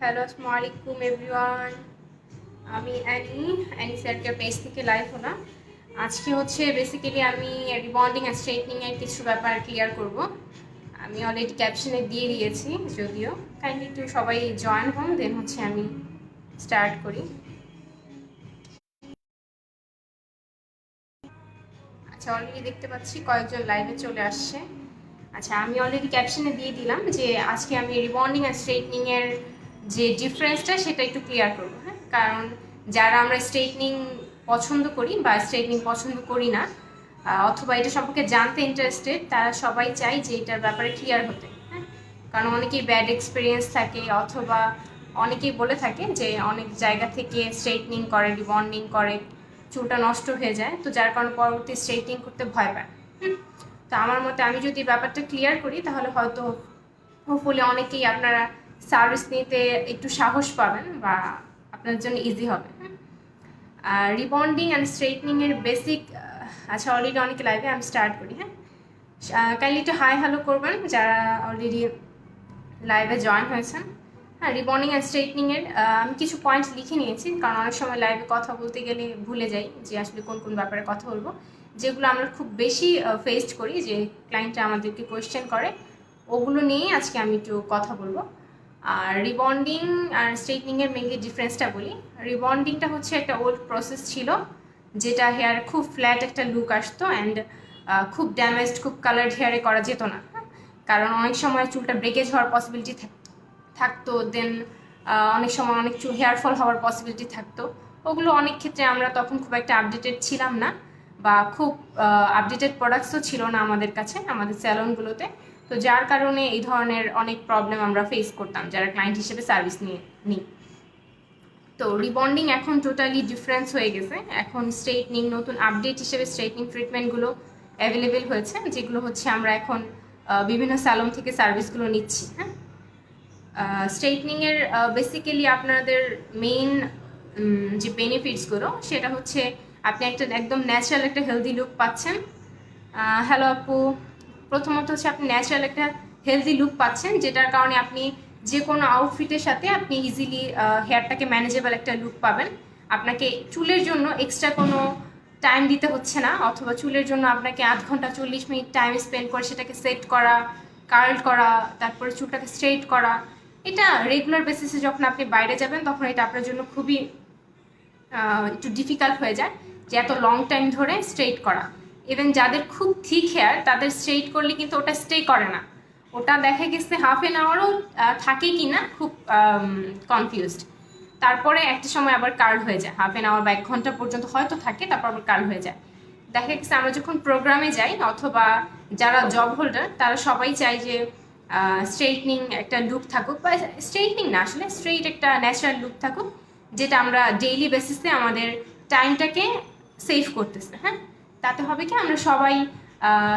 Hello, আসসালামু আলাইকুম everyone. আমি অ্যানি স্যারকের পেজ থেকে লাইভ হলাম। আজকে হচ্ছে বেসিক্যালি আমি রিবন্ডিং অ্যান্ড স্ট্রেটনিংয়ের কিছু ব্যাপার ক্লিয়ার করব। আমি অলরেডি ক্যাপশনে দিয়ে দিয়েছি, যদিও কাইন্ডলি একটু সবাই জয়েন হন, দেন হচ্ছে আমি স্টার্ট করি। আচ্ছা, অলরেডি দেখতে পাচ্ছি কয়েকজন লাইভে চলে আসছে। আচ্ছা, আমি অলরেডি ক্যাপশনে দিয়ে দিলাম যে আজকে আমি রিবন্ডিং অ্যান্ড স্ট্রেটনিংয়ের যে ডিফারেন্সটা সেটা একটু ক্লিয়ার করবো। হ্যাঁ, কারণ যারা আমরা স্ট্রেটনিং পছন্দ করি বা স্ট্রেটনিং পছন্দ করি না, অথবা এটা সম্পর্কে জানতে ইন্টারেস্টেড, তারা সবাই চাই যে এটার ব্যাপারে ক্লিয়ার হতে। হ্যাঁ, কারণ অনেকেই ব্যাড এক্সপিরিয়েন্স থাকে, অথবা অনেকেই বলে থাকে যে অনেক জায়গা থেকে স্ট্রেটনিং করে, রিবন্ডিং করে, চুলটা নষ্ট হয়ে যায়, তো যার কারণে পরবর্তী স্ট্রেটনিং করতে ভয় পায়। তো আমার মতে আমি যদি ব্যাপারটা ক্লিয়ার করি তাহলে হয়তো হোপফুলি অনেকেই আপনারা সার্ভিস নিতে একটু সাহস পাবেন বা আপনার জন্য ইজি হবে। রিবন্ডিং অ্যান্ড স্ট্রেটনিংয়ের বেসিক। আচ্ছা, অলরেডি অনেকে লাইভে, আমি স্টার্ট করি। হ্যাঁ, কাইন্ডলি একটু হাই হ্যালো করবেন যারা অলরেডি লাইভে জয়েন হয়েছেন। হ্যাঁ, রিবন্ডিং অ্যান্ড স্ট্রেটনিংয়ের আমি কিছু পয়েন্ট লিখে নিয়েছি, কারণ অনেক সময় লাইভে কথা বলতে গেলে ভুলে যাই যে আসলে কোন কোন ব্যাপারে কথা বলবো, যেগুলো আমরা খুব বেশি ফেসড করি, যে ক্লায়েন্টরা আমাদেরকে কোয়েশ্চেন করে, ওগুলো নিয়েই আজকে আমি একটু কথা বলবো। আর রিবন্ডিং আর স্ট্রেটনিংয়ের মেনলি ডিফারেন্সটা বলি। রিবন্ডিংটা হচ্ছে একটা ওল্ড প্রসেস ছিল, যেটা হেয়ার খুব ফ্ল্যাট একটা লুক আসতো, অ্যান্ড খুব ড্যামেজড, খুব কালার্ড হেয়ারে করা যেত না। কারণ অনেক সময় চুলটা ব্রেকেজ হওয়ার পসিবিলিটি থাকতো, দেন অনেক সময় অনেক চুল হেয়ার ফল হওয়ার পসিবিলিটি থাকতো। ওগুলো অনেক ক্ষেত্রে আমরা তখন খুব একটা আপডেটেড ছিলাম না, বা খুব আপডেটেড প্রোডাক্টসও ছিল না আমাদের কাছে, আমাদের স্যালনগুলোতে। তো যার কারণে এই ধরনের অনেক প্রবলেম আমরা ফেস করতাম যারা ক্লায়েন্ট হিসেবে সার্ভিস নিই। তো রিবন্ডিং এখন টোটালি ডিফারেন্স হয়ে গেছে। এখন স্ট্রেটনিং, নতুন আপডেট হিসেবে স্ট্রেটনিং ট্রিটমেন্টগুলো অ্যাভেলেবেল হয়েছে, যেগুলো হচ্ছে আমরা এখন বিভিন্ন স্যালন থেকে সার্ভিসগুলো নিচ্ছি। হ্যাঁ, স্ট্রেটনিংয়ের বেসিক্যালি আপনাদের মেইন যে বেনিফিটসগুলো, সেটা হচ্ছে আপনি একটা একদম ন্যাচারাল একটা হেলদি লুক পাচ্ছেন। হ্যালো আপু, প্রথমত হচ্ছে আপনি ন্যাচারাল একটা হেলদি লুক পাচ্ছেন, যেটার কারণে আপনি যে কোনো আউটফিটের সাথে আপনি ইজিলি হেয়ারটাকে ম্যানেজেবল একটা লুক পাবেন। আপনাকে চুলের জন্য এক্সট্রা কোনো টাইম দিতে হচ্ছে না, অথবা চুলের জন্য আপনাকে 0.5 ঘন্টা 40 মিনিট টাইম স্পেন্ড করে সেটাকে সেট করা, কার্ল করা, তারপরে চুলটাকে স্ট্রেট করা। এটা রেগুলার বেসিসে যখন আপনি বাইরে যাবেন তখন এটা আপনার জন্য খুবই একটু ডিফিকাল্ট হয়ে যায়, যে এত লং টাইম ধরে স্ট্রেট করা। ইভেন যাদের খুব থিক হেয়ার, তাদের স্ট্রেট করলে কিন্তু ওটা স্টে করে না, ওটা দেখা গেছে ½ অ্যাওয়ারও থাকে কি না, খুব কনফিউজড। তারপরে একটা সময় আবার কার্ল হয়ে যায়, ½ অ্যাওয়ার বা 1 ঘন্টা পর্যন্ত হয়তো থাকে, তারপর আবার কার্ল হয়ে যায়। দেখা গেছে আমরা যখন প্রোগ্রামে যাই, অথবা যারা জব হোল্ডার, তারা সবাই চায় যে স্ট্রেটনিং একটা লুক থাকুক, বা স্ট্রেটনিং না, আসলে স্ট্রেট একটা ন্যাচারাল লুক থাকুক, যেটা আমরা ডেইলি বেসিসে আমাদের টাইমটাকে সেভ করতেছে। হ্যাঁ, তাতে হবে কি, আমরা সবাই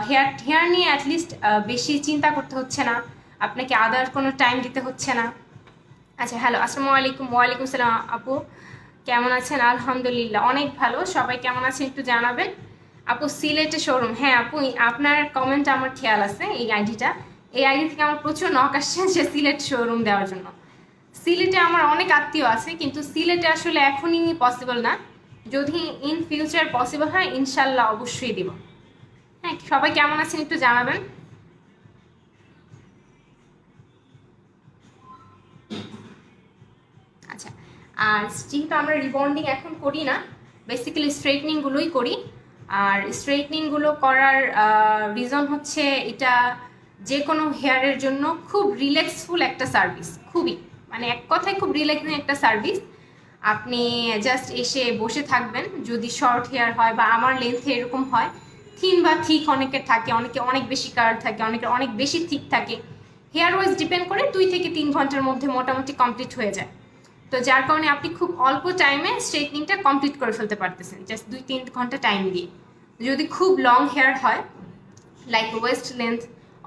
হেয়ার নিয়ে অ্যাটলিস্ট বেশি চিন্তা করতে হচ্ছে না, আপনাকে আদার কোনো টাইম দিতে হচ্ছে না। আচ্ছা, হ্যালো, আসসালামু আলাইকুম। ওয়ালাইকুম সালাম আপু, কেমন আছেন? আলহামদুলিল্লাহ, অনেক ভালো। সবাই কেমন আছেন একটু জানাবেন। আপু, সিলেটে শোরুম? হ্যাঁ আপু, আপনার কমেন্ট আমার খেয়াল আছে। এই আইডি থেকে আমার প্রচুর নক আসছে যে সিলেট শোরুম দেওয়ার জন্য। সিলেটে আমার অনেক আত্মীয় আছে, কিন্তু সিলেটে আসলে এখনই পসিবল না। যদি ইন ফিউচার পসিবল হয়, ইনশাল্লাহ অবশ্যই দিব। হ্যাঁ, সবাই কেমন আছেন একটু জানাবেন। আচ্ছা, আর যেহেতু আমরা রিবন্ডিং এখন করি না, বেসিক্যালি স্ট্রেটনিংগুলোই করি। আর স্ট্রেটনিংগুলো করার রিজন হচ্ছে এটা যে কোনো হেয়ারের জন্য খুব রিল্যাক্সফুল একটা সার্ভিস, খুবই, মানে এক কথায় খুব রিল্যাক্সিং একটা সার্ভিস। আপনি জাস্ট এসে বসে থাকবেন, যদি শর্ট হেয়ার হয় বা আমার লেন্থে এরকম হয়, থিন বা থিক অনেকের থাকে, অনেকে অনেক বেশি কার্ল থাকে, অনেকের অনেক বেশি থিক থাকে। হেয়ার ওয়াইজ ডিপেন্ড করে 2 থেকে 3 ঘন্টার মধ্যে মোটামুটি কমপ্লিট হয়ে যায়। তো যার কারণে আপনি খুব অল্প টাইমে স্ট্রেটনিংটা কমপ্লিট করে ফেলতে পারতেছেন, জাস্ট 2-3 ঘন্টা টাইম দিয়ে। যদি খুব লং হেয়ার হয়, লাইক ওয়েস্ট লেন্থ,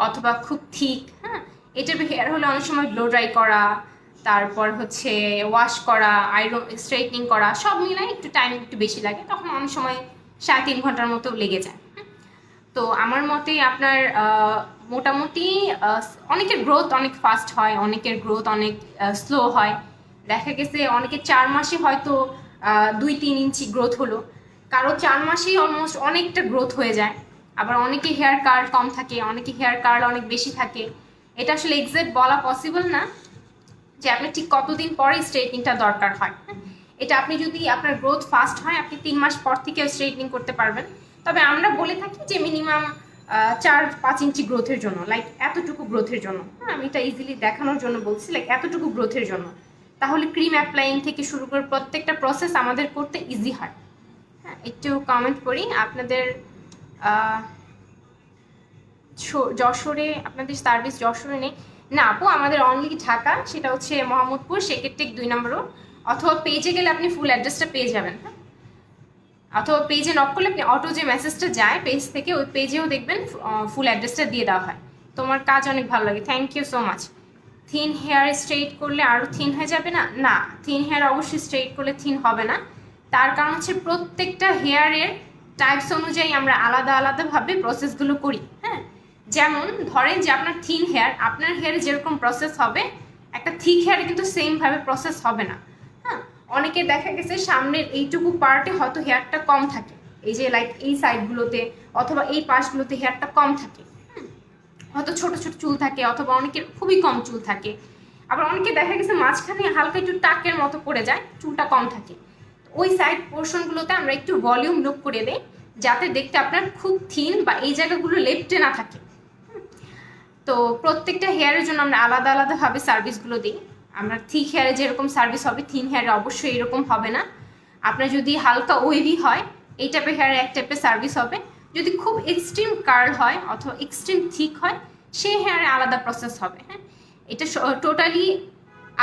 অথবা খুব থিক, হ্যাঁ, এটার হেয়ার হলে অনেক সময় ব্লো ড্রাই করা, তারপর হচ্ছে ওয়াশ করা, আয়রন, স্ট্রেটনিং করা, সব মিলাই একটু টাইম একটু বেশি লাগে, তখন অনেক সময় 3.5 ঘন্টার মতো লেগে যায়। তো আমার মতে আপনার মোটামুটি অনেকের গ্রোথ অনেক ফাস্ট হয়, অনেকের গ্রোথ অনেক স্লো হয়। দেখা গেছে অনেকে 4 মাসে হয়তো 2-3 ইঞ্চি গ্রোথ হলো, কারো 4 মাসেই অলমোস্ট অনেকটা গ্রোথ হয়ে যায়। আবার অনেকে হেয়ার কার্ল কম থাকে, অনেকে হেয়ার কার্ল অনেক বেশি থাকে। এটা আসলে এক্সাক্ট বলা পসিবল না যে আপনি ঠিক কতদিন পরে স্ট্রেটনিংটা দরকার হয়। এটা আপনি যদি আপনার গ্রোথ ফাস্ট হয় আপনি 3 মাস পর থেকে স্ট্রেটনিং করতে পারবেন। তবে আমরা বলে থাকি যে মিনিমাম 4-5 ইঞ্চি গ্রোথের জন্য, লাইক এতটুকু গ্রোথের জন্য। হ্যাঁ, আমি এটা ইজিলি দেখানোর জন্য বলছি, লাইক এতটুকু গ্রোথের জন্য। তাহলে ক্রিম অ্যাপ্লাইং থেকে শুরু করে প্রত্যেকটা প্রসেস আমাদের করতে ইজি হয়। হ্যাঁ, একটু কমেন্ট করি আপনাদের যশোরে আপনাদের সার্ভিস যশোরে নেই না আপু, আমাদের অনলি ঢাকা, সেটা হচ্ছে মোহাম্মদপুর সেকেন্ড 2 নম্বর রোড। অথবা পেজে গেলে আপনি ফুল অ্যাড্রেসটা পেয়ে যাবেন। হ্যাঁ, অথবা পেজে নক করলে আপনি অটো যে মেসেজটা যায় পেজ থেকে, ওই পেজেও দেখবেন ফুল অ্যাড্রেসটা দিয়ে দেওয়া হয়। তোমার কাজ অনেক ভালো লাগে, thank you so much. Thin hair straight করলে আরও থিন হয়ে যাবে না? না, থিন হেয়ার অবশ্যই স্ট্রেট করলে থিন হবে না। তার কারণ হচ্ছে প্রত্যেকটা হেয়ারের টাইপস অনুযায়ী আমরা আলাদা আলাদাভাবে প্রসেসগুলো করি। হ্যাঁ, যেমন ধরেন যে আপনার থিন হেয়ার, আপনার হেয়ারে যেরকম প্রসেস হবে একটা থিক হেয়ারে কিন্তু সেমভাবে প্রসেস হবে না। হ্যাঁ, অনেকে দেখা গেছে সামনের এইটুকু পার্টে হয়তো হেয়ারটা কম থাকে, এই যে লাইক এই সাইডগুলোতে অথবা এই পাশগুলোতে হেয়ারটা কম থাকে, হয়তো ছোট ছোট চুল থাকে, অথবা অনেকের খুবই কম চুল থাকে। আবার অনেকে দেখা গেছে মাঝখানে হালকা একটু টাকের মতো পড়ে যায়, চুলটা কম থাকে। ওই সাইড পোর্শনগুলোতে আমরা একটু ভলিউম লুক করে দেই যাতে দেখতে আপনার খুব থিন বা এই জায়গাগুলো লেফটে না থাকে। তো প্রত্যেকটা হেয়ারের জন্য আমরা আলাদা আলাদাভাবে সার্ভিসগুলো দিই। আমরা থিক হেয়ারে যেরকম সার্ভিস হবে থিন হেয়ারে অবশ্যই এরকম হবে না। আপনার যদি হালকা ওয়েভি হয় এই টাইপের হেয়ারে এক টাইপের সার্ভিস হবে, যদি খুব এক্সট্রিম কার্ল হয় অথবা এক্সট্রিম থিক হয় সেই হেয়ারে আলাদা প্রসেস হবে। হ্যাঁ, এটা টোটালি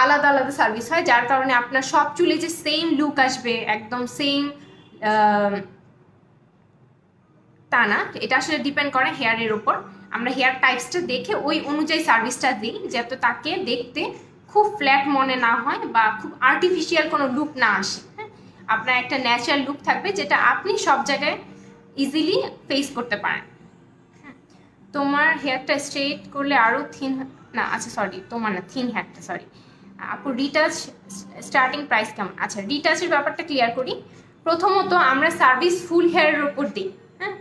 আলাদা আলাদা সার্ভিস হয়, যার কারণে আপনার সব চুলে যে সেম লুক আসবে একদম সেম তা না। এটা আসলে ডিপেন্ড করে হেয়ারের উপর। আমরা হেয়ার টাইপসটা দেখে ওই অনুযায়ী সার্ভিসটা দিই যাতে তাকে দেখতে খুব ফ্ল্যাট মনে না হয় বা খুব আর্টিফিশিয়াল কোনো লুক না আসে। হ্যাঁ, আপনার একটা ন্যাচারাল লুক থাকবে যেটা আপনি সব জায়গায় ইজিলি ফেস করতে পারেন। তোমার হেয়ারটা স্ট্রেট করলে আরও থিন, না আচ্ছা সরি তোমার না, থিন হেয়ারটা সরি আপু। রিটাচ স্টার্টিং প্রাইস কেমন? আচ্ছা, রিটাচের ব্যাপারটা ক্লিয়ার করি। প্রথমত আমরা সার্ভিস ফুল হেয়ারের ওপর দিই। হ্যাঁ,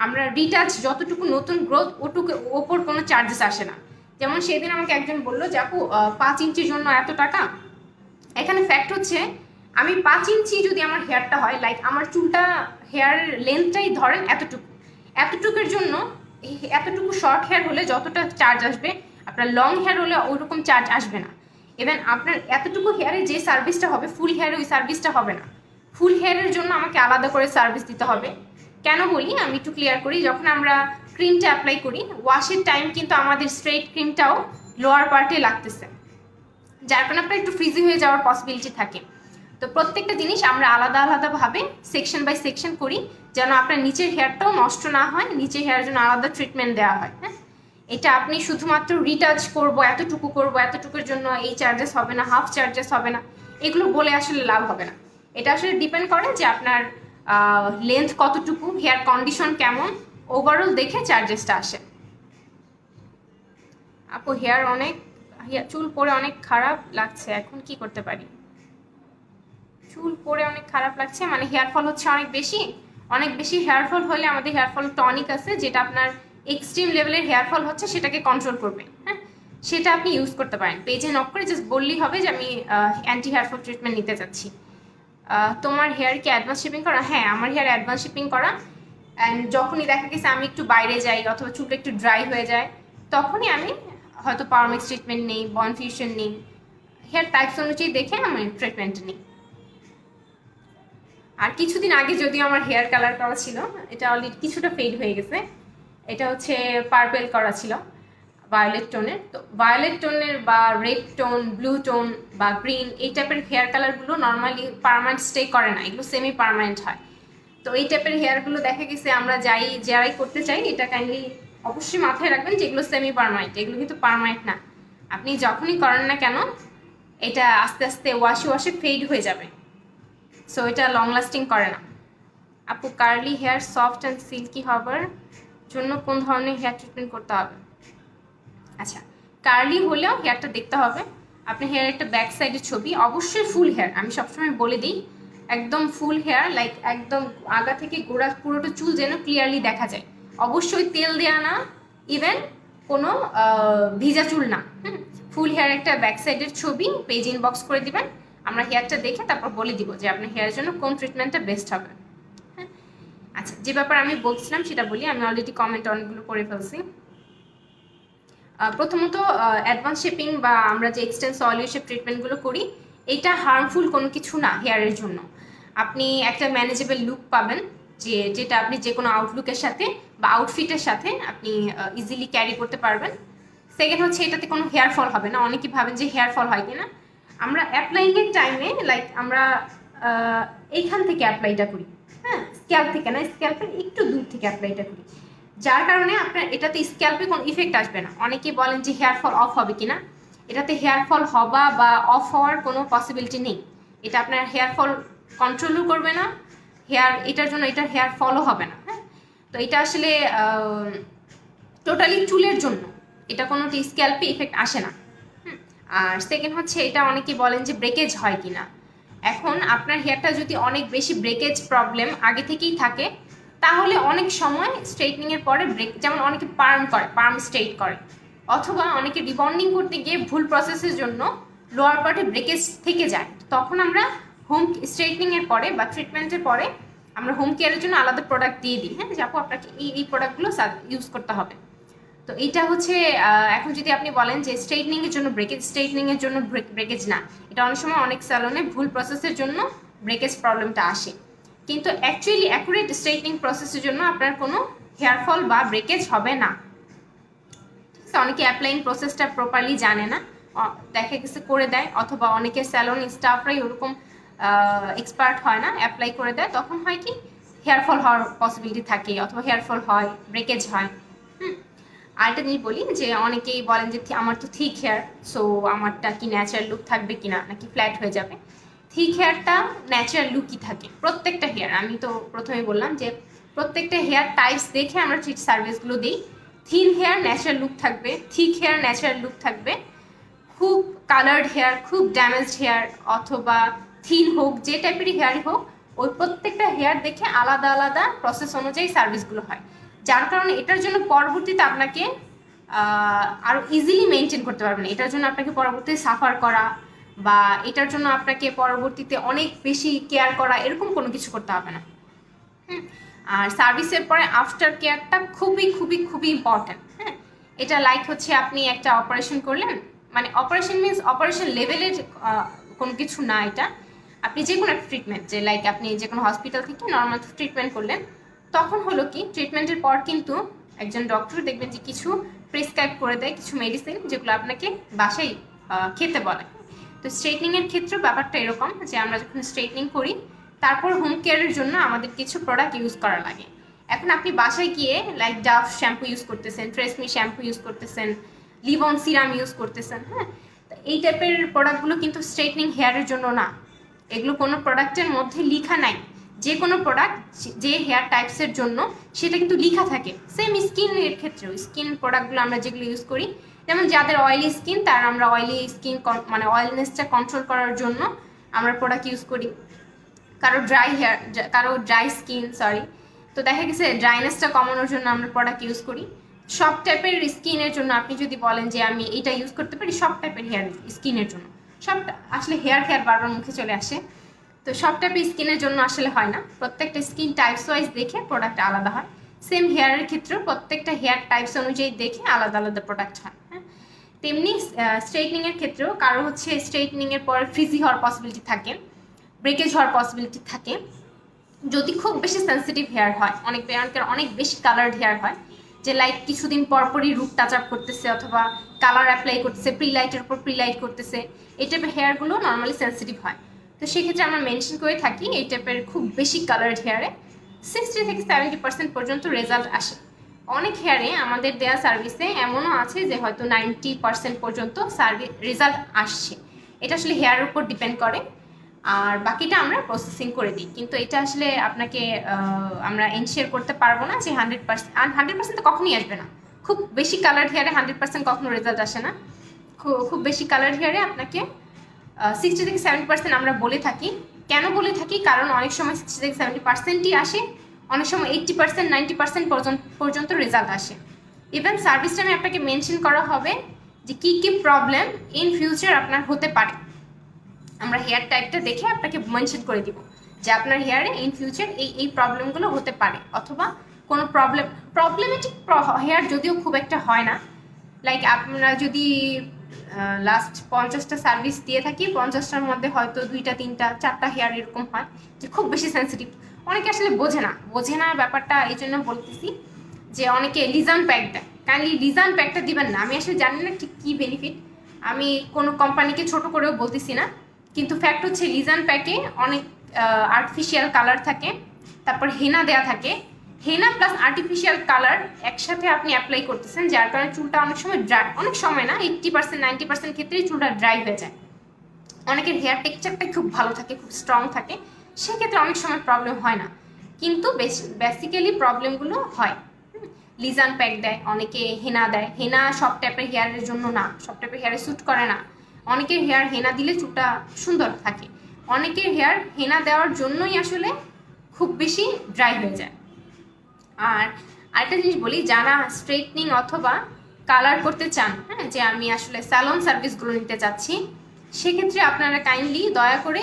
আমরা রিটাচ যতটুকু নতুন গ্রোথ ওটুকু ওপর কোনো চার্জেস আসে না। যেমন সেদিন আমাকে একজন বললো যে আপু 5 ইঞ্চির জন্য এত টাকা। এখানে ফ্যাক্ট হচ্ছে আমি 5 ইঞ্চি যদি আমার হেয়ারটা হয়, লাইক আমার চুলটা হেয়ার লেন্থটাই ধরেন এতটুকু, এতটুকুর জন্য এতটুকু শর্ট হেয়ার হলে যতটা চার্জ আসবে আপনার লং হেয়ার হলে ওইরকম চার্জ আসবে না। ইভেন আপনার এতটুকু হেয়ারে যে সার্ভিসটা হবে ফুল হেয়ারে ওই সার্ভিসটা হবে না। ফুল হেয়ারের জন্য আমাকে আলাদা করে সার্ভিস দিতে হবে। কেন বলি আমি একটু ক্লিয়ার করি। যখন আমরা ক্রিমটা অ্যাপ্লাই করি ওয়াশের টাইম কিন্তু আমাদের স্ট্রেট ক্রিমটাও লোয়ার পার্টে লাগতেছে, যার কারণে আপনার একটু ফ্রিজি হয়ে যাওয়ার পসিবিলিটি থাকে। তো প্রত্যেকটা জিনিস আমরা আলাদা আলাদাভাবে সেকশন বাই সেকশন করি যেন আপনার নিচের হেয়ারটাও নষ্ট না হয়, নিচের হেয়ারের জন্য আলাদা ট্রিটমেন্ট দেওয়া হয়। হ্যাঁ, এটা আপনি শুধুমাত্র রিটাচ করবো এতটুকু করবো এতটুকুর জন্য এই চার্জেস হবে না, হাফ চার্জেস হবে না, এগুলো বলে আসলে লাভ হবে না। এটা আসলে ডিপেন্ড করে যে আপনার লেন্থ কতটুকু, হেয়ার কন্ডিশন কেমন, ওভারঅল দেখে চার্জেসটা আসে। আপু হেয়ার অনেক চুল পরে অনেক খারাপ লাগছে, এখন কি করতে পারি? চুল পরে অনেক খারাপ লাগছে মানে হেয়ার ফল হচ্ছে অনেক বেশি? অনেক বেশি হেয়ার ফল হলে আমাদের হেয়ার ফল টনিক আছে যেটা আপনার এক্সট্রিম লেভেলের হেয়ার ফল হচ্ছে সেটাকে কন্ট্রোল করবে। হ্যাঁ, সেটা আপনি ইউজ করতে পারেন। পেজে নক করে জাস্ট বললেই হবে যে আমি অ্যান্টি হেয়ার ফল ট্রিটমেন্ট নিতে চাচ্ছি। তোমার হেয়ার কি অ্যাডভান্স শিপিং করা? হ্যাঁ, আমার হেয়ার অ্যাডভান্স শিপিং করা। অ্যান্ড যখনই দেখা গেছে আমি একটু বাইরে যাই অথবা চুলটা একটু ড্রাই হয়ে যায় তখনই আমি হয়তো পাওয়ারমেক্স ট্রিটমেন্ট নিই, বনফিউশন নিই, হেয়ার টাইপস অনুযায়ী দেখে আমি ট্রিটমেন্ট নিই। আর কিছুদিন আগে যদিও আমার হেয়ার কালার করা ছিল, এটা অলরেডি কিছুটা ফেড হয়ে গেছে। এটা হচ্ছে পার্পেল করা ছিল ভায়োলেট টোনের। তো ভায়োলেট টোনের বা রেড টোন, ব্লু টোন বা গ্রিন এই টাইপের হেয়ার কালারগুলো নর্মালি পার্মানেন্ট স্টে করে না, এগুলো সেমি পার্মানেন্ট হয়। তো এই টাইপের হেয়ারগুলো দেখা গেছে আমরা যারাই করতে চাই এটা কাইন্ডলি অবশ্যই মাথায় রাখবেন যে এগুলো সেমি পার্মানেন্ট, এগুলো কিন্তু পার্মানেন্ট না। আপনি যখনই করেন না কেন এটা আস্তে আস্তে ওয়াশে ওয়াশে ফেড হয়ে যাবে, সো এটা লং লাস্টিং করে না। আপু curly hair soft and silky হবার জন্য কোন ধরনের হেয়ার ট্রিটমেন্ট করতে হবে? আচ্ছা, কার্লি হলেও হেয়ারটা দেখতে হবে আপনার হেয়ার একটা ব্যাক সাইডের ছবি, অবশ্যই ফুল হেয়ার, আমি সবসময় বলে দিই একদম ফুল হেয়ার, লাইক একদম আগা থেকে গোড়া পুরোটা চুল যেন ক্লিয়ারলি দেখা যায়। অবশ্যই তেল দেওয়া না, ইভেন কোনো ভিজা চুল না। ফুল হেয়ার একটা ব্যাক সাইডের ছবি পেজ ইনবক্স করে দিবেন, আমরা হেয়ারটা দেখে তারপর বলে দিব যে আপনার হেয়ারের জন্য কোন ট্রিটমেন্টটা বেস্ট হবে। হ্যাঁ, আচ্ছা, যে ব্যাপার আমি বলছিলাম সেটা বলি, আমি অলরেডি কমেন্ট অনেকগুলো করে ফেলছি। প্রথমত অ্যাডভান্স শেপিং বা আমরা যে এক্সটেন্স অয়েল শেপ ট্রিটমেন্টগুলো করি, এটা হার্মফুল কোনো কিছু না হেয়ারের জন্য। আপনি একটা ম্যানেজেবল লুক পাবেন, যেটা আপনি যে কোনো আউটলুকের সাথে বা আউটফিটের সাথে আপনি ইজিলি ক্যারি করতে পারবেন। সেকেন্ড হচ্ছে এটাতে কোনো হেয়ার ফল হবে না। অনেকে ভাবেন যে হেয়ার ফল হয় কিনা। আমরা অ্যাপ্লাইংয়ের টাইমে লাইক আমরা এইখান থেকে অ্যাপ্লাইটা করি, হ্যাঁ, স্ক্যাল্প থেকে না, স্ক্যাল্পের একটু দূর থেকে অ্যাপ্লাইটা করি, যার কারণে আপনার এটাতে স্ক্যাল্পে কোনো ইফেক্ট আসবে না। অনেকেই বলেন যে হেয়ার ফল অফ হবে কিনা, এটাতে হেয়ার ফল হওয়া বা অফ হওয়ার কোনো পসিবিলিটি নেই। এটা আপনার হেয়ার ফল কন্ট্রোলও করবে না, এটার জন্য এটার হেয়ার ফলও হবে না। হ্যাঁ, তো এটা আসলে টোটালি চুলের জন্য, এটা কোনো স্ক্যাল্পে ইফেক্ট আসে না। আর সেকেন্ড হচ্ছে এটা অনেকে বলেন যে ব্রেকেজ হয় কিনা। এখন আপনার হেয়ারটা যদি অনেক বেশি ব্রেকেজ প্রবলেম আগে থেকেই থাকে, তাহলে অনেক সময় স্ট্রেটনিংয়ের পরে যেমন অনেকে পার্ম স্ট্রেট করে, অথবা অনেকে রিবন্ডিং করতে গিয়ে ভুল প্রসেসের জন্য লোয়ার পার্টে ব্রেকেজ থেকে যায়, তখন আমরা হোম স্ট্রেটনিংয়ের পরে বা ট্রিটমেন্টের পরে আমরা হোম কেয়ারের জন্য আলাদা প্রোডাক্ট দিয়ে দিই। হ্যাঁ, যাবো আপনাকে এই প্রোডাক্টগুলো ইউজ করতে হবে। তো এইটা হচ্ছে এখন যদি আপনি বলেন যে স্ট্রেটনিংয়ের জন্য স্ট্রেটনিংয়ের জন্য ব্রেকেজ না, এটা অনেক সময় অনেক স্যালনে ভুল প্রসেসের জন্য ব্রেকেজ প্রবলেমটা আসে, কিন্তু অ্যাকচুয়ালি অ্যাকুরেট স্ট্রেটনিং প্রসেসের জন্য আপনার কোনো হেয়ার ফল বা ব্রেকেজ হবে না। অনেকে অ্যাপ্লাইং প্রসেসটা প্রপারলি জানে না, দেখা গেছে করে দেয়, অথবা অনেকের স্যালন স্টাফরাই ওরকম এক্সপার্ট হয় না, অ্যাপ্লাই করে দেয়, তখন হয় কি হেয়ার ফল হওয়ার পসিবিলিটি থাকে, অথবা হেয়ার ফল হয়, ব্রেকেজ হয়। আরেকটা জিনিস বলি যে অনেকেই বলেন যে আমার তো থিক হেয়ার, সো আমারটা কি ন্যাচারাল লুক থাকবে কিনা, নাকি ফ্ল্যাট হয়ে যাবে। থিক হেয়ারটা ন্যাচারাল লুকই থাকে প্রত্যেকটা হেয়ার। আমি তো প্রথমে বললাম যে প্রত্যেকটা হেয়ার টাইপস দেখে আমরা ট্রিট সার্ভিসগুলো দিই। থিন হেয়ার ন্যাচারাল লুক থাকবে, থিক হেয়ার ন্যাচারাল লুক থাকবে, খুব কালার্ড হেয়ার, খুব ড্যামেজড হেয়ার, অথবা থিন হোক, যে টাইপেরই হেয়ারই হোক, ওই প্রত্যেকটা হেয়ার দেখে আলাদা আলাদা প্রসেস অনুযায়ী সার্ভিসগুলো হয়, যার কারণে এটার জন্য পরবর্তীতে আপনাকে আরও ইজিলি মেনটেন করতে পারবেন। এটার জন্য আপনাকে পরবর্তীতে সাফার করা বা এটার জন্য আপনাকে পরবর্তীতে অনেক বেশি কেয়ার করা, এরকম কোনো কিছু করতে হবে না। আর সার্ভিসের পরে আফটার কেয়ারটা খুবই খুবই খুবই ইম্পর্ট্যান্ট। হ্যাঁ, এটা লাইক হচ্ছে আপনি একটা অপারেশন করলেন, মানে অপারেশন মিনস অপারেশন লেভেলের কোনো কিছু না, এটা আপনি যে কোনো একটা ট্রিটমেন্ট, যে লাইক আপনি যে কোনো হসপিটাল থেকে নর্মাল ট্রিটমেন্ট করলেন, তখন হলো কি ট্রিটমেন্টের পর কিন্তু একজন ডক্টর দেখবেন যে কিছু প্রেসক্রাইব করে দেয় কিছু মেডিসিন, যেগুলো আপনাকে বাসায় খেতে বলে। তো স্ট্রেটনিংয়ের ক্ষেত্রেও ব্যাপারটা এরকম যে আমরা যখন স্ট্রেটনিং করি, তারপর হোম কেয়ারের জন্য আমাদের কিছু প্রোডাক্ট ইউজ করা লাগে। এখন আপনি বাসায় গিয়ে লাইক ডাভ শ্যাম্পু ইউজ করতেছেন, ট্রেসমি শ্যাম্পু ইউজ করতেছেন, লিভন সিরাম ইউজ করতেছেন, হ্যাঁ, এই টাইপের প্রোডাক্টগুলো কিন্তু স্ট্রেটনিং হেয়ারের জন্য না। এগুলো কোনো প্রোডাক্টের মধ্যে লেখা নাই, যে কোনো প্রোডাক্ট যে হেয়ার টাইপসের জন্য সেটা কিন্তু লেখা থাকে। সেম স্কিনের ক্ষেত্রেও স্কিন প্রোডাক্টগুলো আমরা যেগুলো ইউজ করি, যেমন যাদের অয়েলি স্কিন, তার আমরা অয়েলি স্কিন মানে অয়েলনেসটা কন্ট্রোল করার জন্য আমরা প্রোডাক্ট ইউজ করি। কারো ড্রাই স্কিন, তো দেখা গেছে ড্রাইনেসটা কমানোর জন্য আমরা প্রোডাক্ট ইউজ করি। সব টাইপের স্কিনের জন্য আপনি যদি বলেন যে আমি এটা ইউজ করতে পারি, সব টাইপের হেয়ার স্কিনের জন্য, সবটা আসলে হেয়ার বারবার মুখে চলে আসে, তো সব টাইপের স্কিনের জন্য আসলে হয় না, প্রত্যেকটা স্কিন টাইপস ওয়াইজ দেখে প্রোডাক্ট আলাদা হয়। সেম হেয়ারের ক্ষেত্রেও প্রত্যেকটা হেয়ার টাইপস অনুযায়ী দেখে আলাদা আলাদা প্রোডাক্ট হয়। হ্যাঁ, তেমনি স্ট্রেটনিংয়ের ক্ষেত্রেও কারো হচ্ছে স্ট্রেটনিংয়ের পর ফ্রিজি হওয়ার পসিবিলিটি থাকে, ব্রেকেজ হওয়ার পসিবিলিটি থাকে, যদি খুব বেশি সেন্সিটিভ হেয়ার হয়, অনেক বেশি কালার্ড হেয়ার হয়, যে লাইক কিছুদিন পরপরই রুট টাচ আপ করতেছে, অথবা কালার অ্যাপ্লাই করতেছে, প্রিলাইটের উপর প্রিলাইট করতেছে, এই টাইপের হেয়ারগুলো নর্মালি সেন্সিটিভ হয়। তো সেক্ষেত্রে আমরা মেনশন করে থাকি এই টাইপের খুব বেশি কালার্ড হেয়ারে 60 থেকে 70% পর্যন্ত রেজাল্ট আসে। অনেক হেয়ারে আমাদের দেওয়া সার্ভিসে এমনও আছে যে হয়তো 90% পর্যন্ত রেজাল্ট আসছে। এটা আসলে হেয়ারের উপর ডিপেন্ড করে, আর বাকিটা আমরা প্রসেসিং করে দিই, কিন্তু এটা আসলে আপনাকে আমরা এনশিওর করতে পারবো না যে 100%। আর 100% তো কখনই আসবে না, খুব বেশি কালার হেয়ারে 100% কখনো রেজাল্ট আসে না, খুব বেশি কালার হেয়ারে আপনাকে 60 থেকে 70% আমরা বলে থাকি। কেন বলে থাকি? কারণ অনেক সময় 60 থেকে 70%ই আসে, অনেক সময় 80% 90% পর্যন্ত রেজাল্ট আসে। ইভেন সার্ভিস টাইমে আপনাকে মেনশন করা হবে যে কী কী প্রবলেম ইন ফিউচার আপনার হতে পারে। আমরা হেয়ার টাইপটা দেখে আপনাকে মেনশন করে দিব যে আপনার হেয়ারে ইন ফিউচার এই প্রবলেমগুলো হতে পারে, অথবা কোনো প্রবলেমেটিক হেয়ার যদিও খুব একটা হয় না। লাইক আপনারা যদি লাস্ট 50টা সার্ভিস দিয়ে থাকি, 50টার মধ্যে হয়তো 2টা 3টা 4টা হেয়ার এরকম হয় যে খুব বেশি সেন্সিটিভ। অনেকে আসলে বোঝে না ব্যাপারটা, এই জন্য বলতেছি যে অনেকে লিজান প্যাক দেয়। কাইন্ডলি লিজান প্যাকটা দিবেন না। আমি আসলে জানি না ঠিক কী বেনিফিট, আমি কোনো কোম্পানিকে ছোট করেও বলতেছি না, কিন্তু ফ্যাক্ট হচ্ছে লিজান প্যাকে অনেক আর্টিফিশিয়াল কালার থাকে, তারপর হেনা দেয়া থাকে। হেনা প্লাস আর্টিফিশিয়াল কালার একসাথে আপনি অ্যাপ্লাই করতেছেন, যার কারণে চুলটা অনেক সময় ড্রাই, অনেক সময় না 80% 90% ক্ষেত্রেই চুলটা ড্রাই হয়ে যায়। অনেকের হেয়ার টেক্সচারটা খুব ভালো থাকে, খুব স্ট্রং থাকে, সেক্ষেত্রে অনেক সময় প্রবলেম হয় না, কিন্তু বেসিক্যালি প্রবলেমগুলো হয়। লিজান প্যাক দেয়, অনেকে হেনা দেয়। হেনা সব টাইপের হেয়ারের জন্য না, সব টাইপের হেয়ারে স্যুট করে না। অনেকের হেয়ার হেনা দিলে চুলটা সুন্দর থাকে, অনেকের হেয়ার হেনা দেওয়ার জন্যই আসলে খুব বেশি ড্রাই হয়ে যায়। আর আরেকটা জিনিস বলি, যারা স্ট্রেটনিং অথবা কালার করতে চান, হ্যাঁ, যে আমি আসলে স্যালন সার্ভিসগুলো নিতে চাচ্ছি, সেক্ষেত্রে আপনারা কাইন্ডলি দয়া করে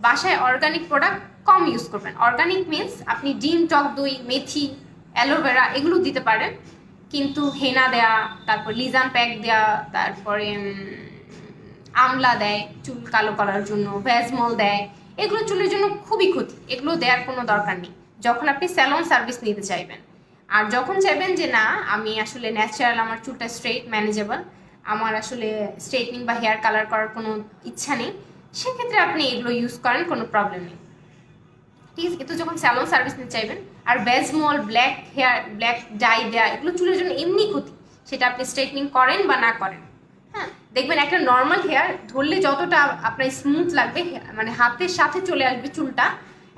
বাসায় অর্গানিক প্রোডাক্ট কম ইউজ করবেন। অর্গানিক মিনস আপনি ডিম, টক দই, মেথি, অ্যালোভেরা এগুলো দিতে পারেন, কিন্তু হেনা দেয়া, তারপর লিজান প্যাক দেয়া, তারপরে আমলা দেয় চুল কালো করার জন্য, ভ্যাজমল দেয়, এগুলো চুলের জন্য খুবই ক্ষতি, এগুলো দেওয়ার কোনো দরকার নেই যখন আপনি স্যালন সার্ভিস নিতে চাইবেন। আর যখন চাইবেন যে না আমি আসলে ন্যাচারাল, আমার চুলটা স্ট্রেট ম্যানেজেবল, আমার আসলে স্ট্রেটনিং বা হেয়ার কালার করার কোনো ইচ্ছা নেই, সেক্ষেত্রে আপনি এগুলো ইউজ করেন, কোনো প্রবলেম নেই, ঠিক আছে। কিন্তু যখন স্যালন সার্ভিস নিতে চাইবেন, আর ভ্যাজমল, ব্ল্যাক ডাই দেয়া, এগুলো চুলের জন্য এমনি ক্ষতি, সেটা আপনি স্ট্রেটনিং করেন বা না করেন। হ্যাঁ, দেখবেন একটা নর্মাল হেয়ার ধরলে যতটা আপনার স্মুথ লাগবে, মানে হাতের সাথে চলে আসবে চুলটা,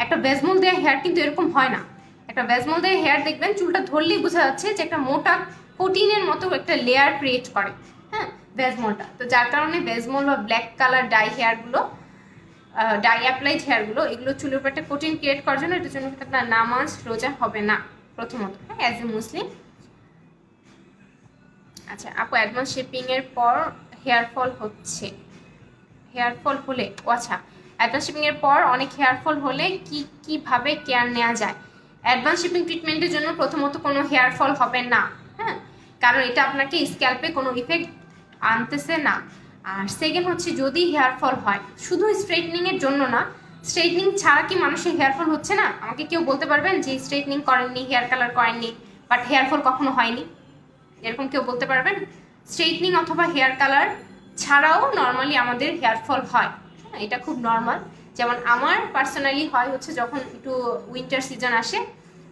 একটা ভ্যাজমল দেওয়া হেয়ার কিন্তু এরকম হয় না। একটা ভ্যাজমল দেওয়া হেয়ার দেখবেন চুলটা ধরলেই বোঝা যাচ্ছে যে একটা মোটা প্রোটিনের মতো একটা লেয়ার ক্রিয়েট করে, হ্যাঁ, ভ্যাজমলটা। তো যার কারণে ভ্যাজমল বা black colour die হেয়ারগুলো, die applied হেয়ারগুলো, এগুলো চুলের উপর একটা প্রোটিন ক্রিয়েট করার জন্য, এটার জন্য কিন্তু আপনার নামাজ রোজা হবে না প্রথমত, হ্যাঁ, অ্যাজ এ মুসলিম। আচ্ছা আপু, অ্যাডভান্স শিপিংয়ের পর হেয়ার ফল হচ্ছে, হেয়ার ফল হলে, ও আচ্ছা, অ্যাডভান্স শিপিংয়ের পর অনেক হেয়ার ফল হলে কীভাবে কেয়ার নেওয়া যায়? অ্যাডভান্স শিপিং ট্রিটমেন্টের জন্য প্রথমত কোনো হেয়ার ফল হবে না, হ্যাঁ, কারণ এটা আপনাকে স্ক্যাল্পে কোনো ইফেক্ট আনতেছে না। আর সেকেন্ড হচ্ছে, যদি হেয়ার ফল হয়, শুধু স্ট্রেটনিংয়ের জন্য না, স্ট্রেটনিং ছাড়া কি মানুষের হেয়ার ফল হচ্ছে না? আমাকে কেউ বলতে পারবেন যে স্ট্রেটনিং করেননি, হেয়ার কালার করেননি, বাট হেয়ার ফল কখনো হয়নি? এরকম কেউ বলতে পারবেন? স্ট্রেটনিং অথবা হেয়ার কালার ছাড়াও নর্মালি আমাদের হেয়ার ফল হয়, এটা খুব নর্মাল। যেমন আমার পার্সোনালি হয় হচ্ছে যখন একটু উইন্টার সিজন আসে,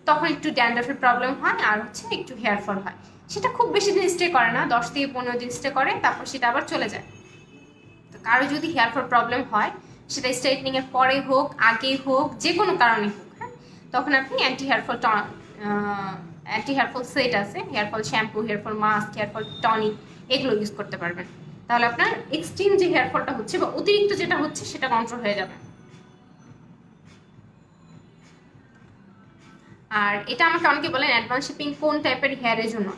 তখন একটু ড্যান্ড্রফের প্রবলেম হয়, আর হচ্ছে একটু হেয়ার ফল হয়। সেটা খুব বেশি দিন স্টে করে না, 10 থেকে 15 দিন স্টে করে, তারপর সেটা আবার চলে যায়। তো কারো যদি হেয়ার ফল প্রবলেম হয়, সেটা স্ট্রেটনিংয়ের পরে হোক, আগে হোক, যে কোনো কারণে হোক, হ্যাঁ, তখন আপনি অ্যান্টি হেয়ার ফল সেট আছে, hair fall shampoo, hair fall mask, hair fall tonic, এগুলো ইউজ করতে পারবেন। তাহলে আপনার এক্সট্রিম যে হেয়ার ফলটা হচ্ছে বা অতিরিক্ত যেটা হচ্ছে সেটা কন্ট্রোল হয়ে যাবে। আর এটা আমাকে অনেকে বলেন অ্যাডভান্স শিপিং কোন টাইপের হেয়ারের জন্য?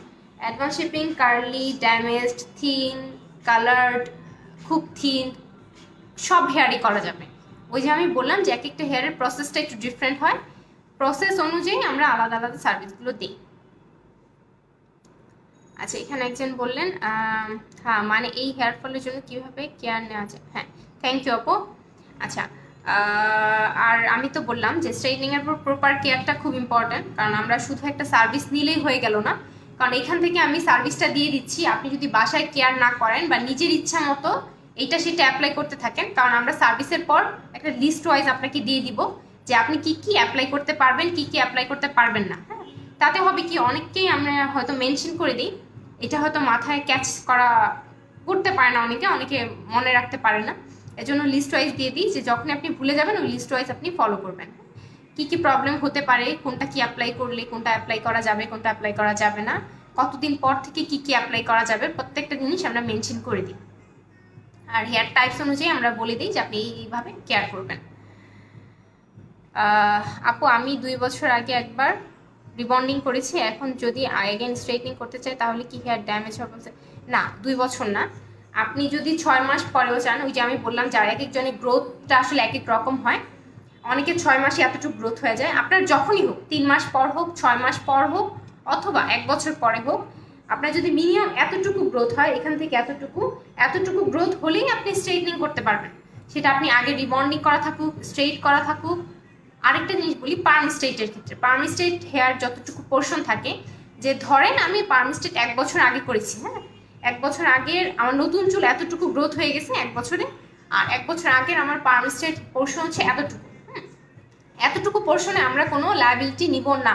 Advance shipping curly, damaged, thin, coloured, খুব থিন, সব হেয়ারই করা যাবে। ওই যে আমি বললাম যে এক একটা হেয়ারের প্রসেসটা একটু ডিফারেন্ট হয়, প্রসেস অনুযায়ী আমরা আলাদা আলাদা সার্ভিসগুলো দিই। আচ্ছা, এখানে একজন বললেন হ্যাঁ, মানে এই হেয়ার ফলের জন্য কীভাবে কেয়ার নেওয়া যায়? হ্যাঁ, থ্যাংক ইউ আপু। আচ্ছা, আর আমি তো বললাম যে স্ট্রেটনিংয়ের পর প্রপার কেয়ারটা খুব ইম্পর্ট্যান্ট, কারণ আমরা শুধু একটা সার্ভিস নিলেই হয়ে গেল না, কারণ এখান থেকে আমি সার্ভিসটা দিয়ে দিচ্ছি, আপনি যদি বাসায় কেয়ার না করেন বা নিজের ইচ্ছা মতো এইটা সেটা অ্যাপ্লাই করতে থাকেন, কারণ আমরা সার্ভিসের পর একটা লিস্ট ওয়াইজ আপনাকে দিয়ে দিব যে আপনি কি কি অ্যাপ্লাই করতে পারবেন, কি কি অ্যাপ্লাই করতে পারবেন না, হ্যাঁ। তাতে হবে কি, অনেককেই আমরা হয়তো মেনশন করে দিই, এটা হয়তো মাথায় ক্যাচ করতে পারে না, অনেকে মনে রাখতে পারে না, এজন্য লিস্ট ওয়াইজ দিয়ে দিই যে যখন আপনি ভুলে যাবেন ওই লিস্ট ওয়াইজ আপনি ফলো করবেন, কি কি প্রবলেম হতে পারে, কোনটা কি অ্যাপ্লাই করলে কোনটা অ্যাপ্লাই করা যাবে, কোনটা অ্যাপ্লাই করা যাবে না, কতদিন পর থেকে কি কি অ্যাপ্লাই করা যাবে, প্রত্যেকটা জিনিস আমরা মেনশন করে দিই। আর হেয়ার টাইপস অনুযায়ী আমরা বলে দিই যে আপনি এইভাবে কেয়ার করবেন। আপু আমি 2 বছর আগে একবার রিবন্ডিং করেছি, এখন যদি এগেন স্ট্রেটনিং করতে চাই তাহলে কি হেয়ার ড্যামেজ হবে? না, 2 বছর না, আপনি যদি 6 মাস পরেও চান, ওই যে আমি বললাম যে এক একজনের গ্রোথটা আসলে এক এক রকম হয়, অনেকে 6 মাসে এতটুকু গ্রোথ হয়ে যায়। আপনার যখনই হোক, 3 মাস পর হোক, 6 মাস পর হোক, অথবা 1 বছর পরে হোক, আপনার যদি মিনিমাম এতটুকু গ্রোথ হয়, এখান থেকে এতটুকু গ্রোথ হলেই আপনি স্ট্রেটনিং করতে পারবেন। সেটা আপনি আগে রিবন্ডিং করা থাকুক, স্ট্রেট করা থাকুক। আরেকটা জিনিস বলি, পার্ম স্ট্রেটের ক্ষেত্রে, পার্ম স্ট্রেট হেয়ার যতটুকু পোর্শন থাকে, যে ধরেন আমি পার্ম স্ট্রেট 1 বছর আগে করেছি, হ্যাঁ, 1 বছর আগের আমার নতুন চুল এতটুকু গ্রোথ হয়ে গেছে 1 বছরে, আর 1 বছর আগের আমার পার্ম স্ট্রেট পোর্শন হচ্ছে এতটুকু। এতটুকু পোর্শনে আমরা কোনো লায়াবিলিটি নিব না,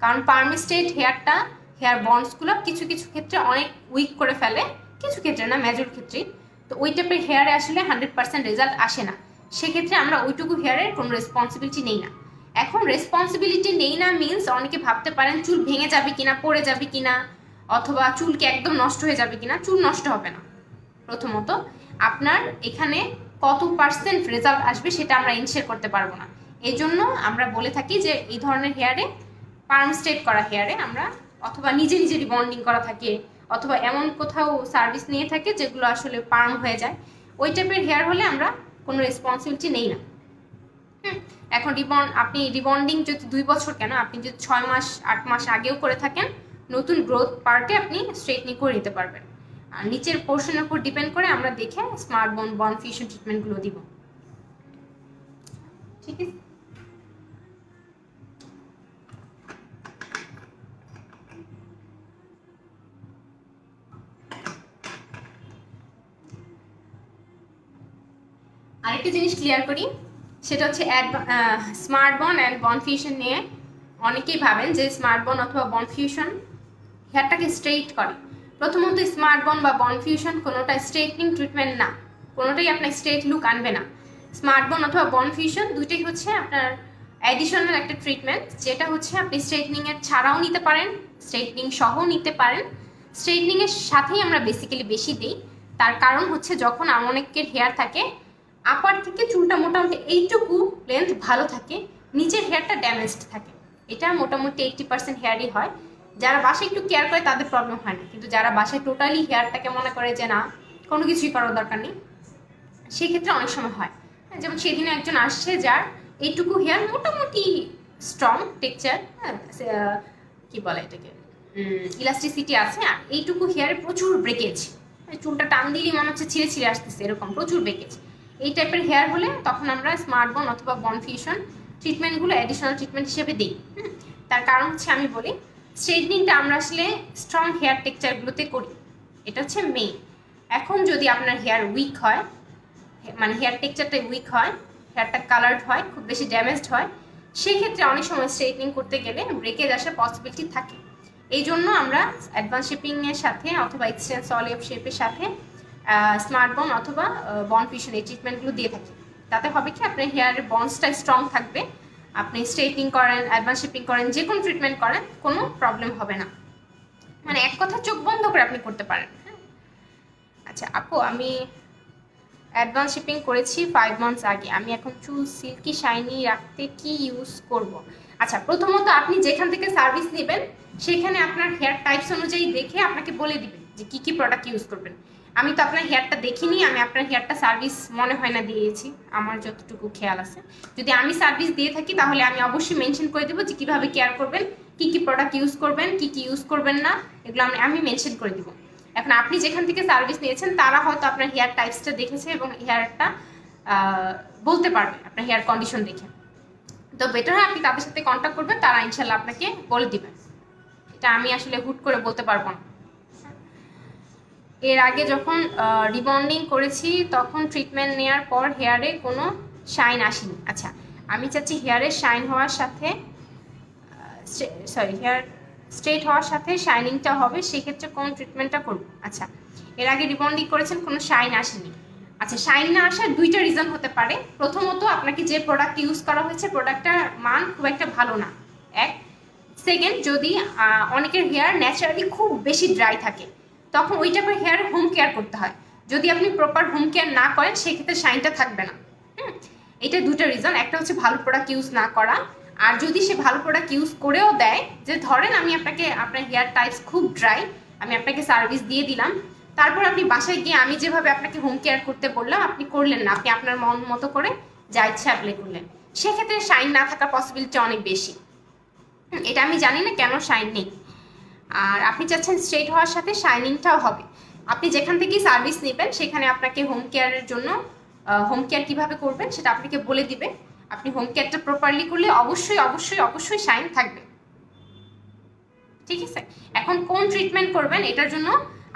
কারণ পার্ম স্ট্রেট হেয়ার বন্ডসগুলো কিছু কিছু ক্ষেত্রে অনেক উইক করে ফেলে, কিছু ক্ষেত্রে না, মেজর ক্ষেত্রেই। তো ওই টাইপের হেয়ারে আসলে 100% রেজাল্ট আসে না, সেক্ষেত্রে আমরা ওইটুকু হেয়ারের কোনো রেসপন্সিবিলিটি নেই না। এখন রেসপন্সিবিলিটি নেই না মিনস অনেকে ভাবতে পারেন চুল ভেঙে যাবে কিনা, পড়ে যাবে কিনা, অথবা চুলকে একদম নষ্ট হয়ে যাবে কিনা। চুল নষ্ট হবে না। প্রথমত আপনার এখানে কত পার্সেন্ট রেজাল্ট আসবে সেটা আমরা ইনশিওর করতে পারবো না। এই জন্য আমরা বলে থাকি যে এই ধরনের হেয়ারে, পার্ম স্ট্রেট করা হেয়ারে আমরা, অথবা নিজে নিজে রিবন্ডিং করা থাকে, অথবা এমন কোথাও সার্ভিস নিয়ে থাকে যেগুলো আসলে পার্ম হয়ে যায়, ওই টাইপের হেয়ার হলে আমরা কোনো রেসপন্সিবিলিটি নেই না। এখন আপনি রিবন্ডিং যদি 2 বছর কেন, আপনি যদি 6 মাস 8 মাস আগেও করে থাকেন, নতুন গ্রোথ পার্টে আপনি স্ট্রেটনিং করে নিতে পারবেন। আর নিচের পোর্শনের উপর ডিপেন্ড করে আমরা দেখে স্মার্ট বন ফিউশন ট্রিটমেন্টগুলো দিব। ঠিক আছে। আরেকটা জিনিস ক্লিয়ার করি, সেটা হচ্ছে স্মার্ট বন অ্যান্ড বন ফিউশন নিয়ে অনেকেই ভাবেন যে স্মার্ট বন অথবা বন ফিউশন হেয়ারটাকে স্ট্রেইট করে। প্রথমত স্মার্ট বন বা বন ফিউশন কোনোটা স্ট্রেটনিং ট্রিটমেন্ট না, কোনোটাই আপনার স্ট্রেট লুক আনবে না। স্মার্ট বন অথবা বন ফিউশন দুইটাই হচ্ছে আপনার অ্যাডিশনাল একটা ট্রিটমেন্ট, যেটা হচ্ছে আপনি স্ট্রেটনিংয়ের ছাড়াও নিতে পারেন, স্ট্রেটনিং সহ নিতে পারেন। স্ট্রেটনিংয়ের সাথেই আমরা বেসিক্যালি বেশি দিই, তার কারণ হচ্ছে যখন অনেকের হেয়ার থাকে আপার থেকে চুলটা মোটামুটি এইটুকু লেন্থ ভালো থাকে, নিচের হেয়ারটা ড্যামেজড থাকে। এটা মোটামুটি 80% হেয়ারই হয়। যারা বাসায় একটু কেয়ার করে তাদের প্রবলেম হয় না, কিন্তু যারা বাসায় টোটালি হেয়ারটাকে মনে করে যে না কোনো কিছুই করার দরকার নেই, সেক্ষেত্রে অনেক সময় হয়। যেমন সেদিন একজন আসছে যার এইটুকু হেয়ার মোটামুটি স্ট্রং টেক্সচার, কি বলে এটাকে, ইলাস্টিসিটি আছে, আর এইটুকু হেয়ারে প্রচুর ব্রেকেজ, চুলটা টান দিলেই মনে হচ্ছে ছিঁড়ে ছিঁড়ে আসতেছে, এরকম প্রচুর ব্রেকেজ। এই টাইপের হেয়ার হলে তখন আমরা স্মার্ট বন অথবা বন ফিউশন ট্রিটমেন্টগুলো অ্যাডিশনাল ট্রিটমেন্ট হিসেবে দিই। তার কারণ হচ্ছে আমি বলি, স্ট্রেটনিংটা আমরা আসলে স্ট্রং হেয়ার টেক্সচারগুলোতে করি, এটা হচ্ছে মেইন। এখন যদি আপনার হেয়ার উইক হয়, মানে হেয়ার টেক্সচারটা উইক হয়, হেয়ারটা কালার্ড হয়, খুব বেশি ড্যামেজড হয়, সেই ক্ষেত্রে অনেক সময় স্ট্রেটনিং করতে গেলে ব্রেকেজ আসার পসিবিলিটি থাকে। এই জন্য আমরা অ্যাডভান্স শেপিংয়ের সাথে অথবা এক্সটেন্স অলিভ শেপের সাথে স্মার্ট বন অথবা বন ফিউশন এই ট্রিটমেন্টগুলো দিয়ে থাকি। তাতে হবে কি আপনার হেয়ারের বন্সটা স্ট্রং থাকবে, আপনি স্ট্রেটনিং করেন, অ্যাডভান্স শেপিং করেন, যে কোনো ট্রিটমেন্ট করেন, কোনো প্রবলেম হবে না, মানে এক কথা চোখ বন্ধ করে আপনি করতে পারেন। আচ্ছা আপু, আমি অ্যাডভান্স শিপিং করেছি 5 মান্থস আগে, আমি এখন চুল সিল্কি শাইনি রাখতে কি ইউজ করব? আচ্ছা, প্রথমত আপনি যেখান থেকে সার্ভিস নেবেন সেখানে আপনার হেয়ার টাইপস অনুযায়ী দেখে আপনাকে বলে দিবেন যে কি কি প্রোডাক্ট ইউজ করবেন। আমি তো আপনার হেয়ারটা দেখিনি, আমি আপনার হেয়ারটা সার্ভিস মনে হয় না দিয়েছি, আমার যতটুকু খেয়াল আছে। যদি আমি সার্ভিস দিয়ে থাকি তাহলে আমি অবশ্যই মেনশন করে দেবো যে কীভাবে কেয়ার করবেন, কি কি প্রোডাক্ট ইউজ করবেন, কি কি ইউজ করবেন না, এগুলো আমি মেনশন করে দিব। এখন আপনি যেখান থেকে সার্ভিস নিয়েছেন তারা হয়তো আপনার হেয়ার টাইপসটা দেখেছে এবং হেয়ারটা বলতে পারবে আপনার হেয়ার কন্ডিশন দেখে। তো বেটার হয় আপনি তাদের সাথে কন্ট্যাক্ট করবেন, তারা ইনশাল্লাহ আপনাকে বলে দিবেন। এটা আমি আসলে হুট করে বলতে পারবো না। এর আগে যখন রিবন্ডিং করেছি তখন ট্রিটমেন্ট নেওয়ার পর হেয়ারে কোনো শাইন আসেনি। আচ্ছা, আমি চাচ্ছি হেয়ারে শাইন হওয়ার সাথে হেয়ার স্ট্রেট হওয়ার সাথে শাইনিংটা হবে, সেক্ষেত্রে কোন ট্রিটমেন্টটা করব? আচ্ছা, এর আগে রিবন্ডিং করেছেন, কোনো শাইন আসেনি। আচ্ছা, শাইন না আসার দুইটা রিজন হতে পারে। প্রথমত, আপনাকে যে প্রোডাক্ট ইউজ করা হয়েছে প্রোডাক্টটার মান খুব একটা ভালো না, এক। সেকেন্ড, যদি অনেকের হেয়ার ন্যাচারালি খুব বেশি ড্রাই থাকে তখন ওই টাইপের হেয়ার হোম কেয়ার করতে হয়। যদি আপনি প্রপার হোম কেয়ার না করেন সেক্ষেত্রে শাইনটা থাকবে না। এটা দুটো রিজন, একটা হচ্ছে ভালো প্রোডাক্ট ইউজ না করা, আর যদি সে ভালো প্রোডাক্ট ইউজ করেও দেয়, যে ধরেন আমি আপনাকে, আপনার হেয়ার টাইপস খুব ড্রাই, আমি আপনাকে সার্ভিস দিয়ে দিলাম, তারপর আপনি বাসায় গিয়ে আমি যেভাবে আপনাকে হোম কেয়ার করতে বললাম আপনি করলেন না, আপনি আপনার মন মতো করে যা ইচ্ছা অ্যাপ্লাই করলেন, সেক্ষেত্রে শাইন না থাকার পসিবিলিটি অনেক বেশি। এটা আমি জানি না কেন শাইন নেই। আর আপনি চাচ্ছেন স্ট্রেট হওয়ার সাথে শাইনিংটাও হবে। আপনি যেখান থেকেই সার্ভিস নেবেন সেখানে আপনাকে হোম কেয়ারের জন্য হোম কেয়ার কীভাবে করবেন সেটা আপনাকে বলে দিবে। আপনি হোম কেয়ারটা প্রপারলি করলে অবশ্যই অবশ্যই অবশ্যই শাইন থাকবে। ঠিক আছে, এখন কোন ট্রিটমেন্ট করবেন এটার জন্য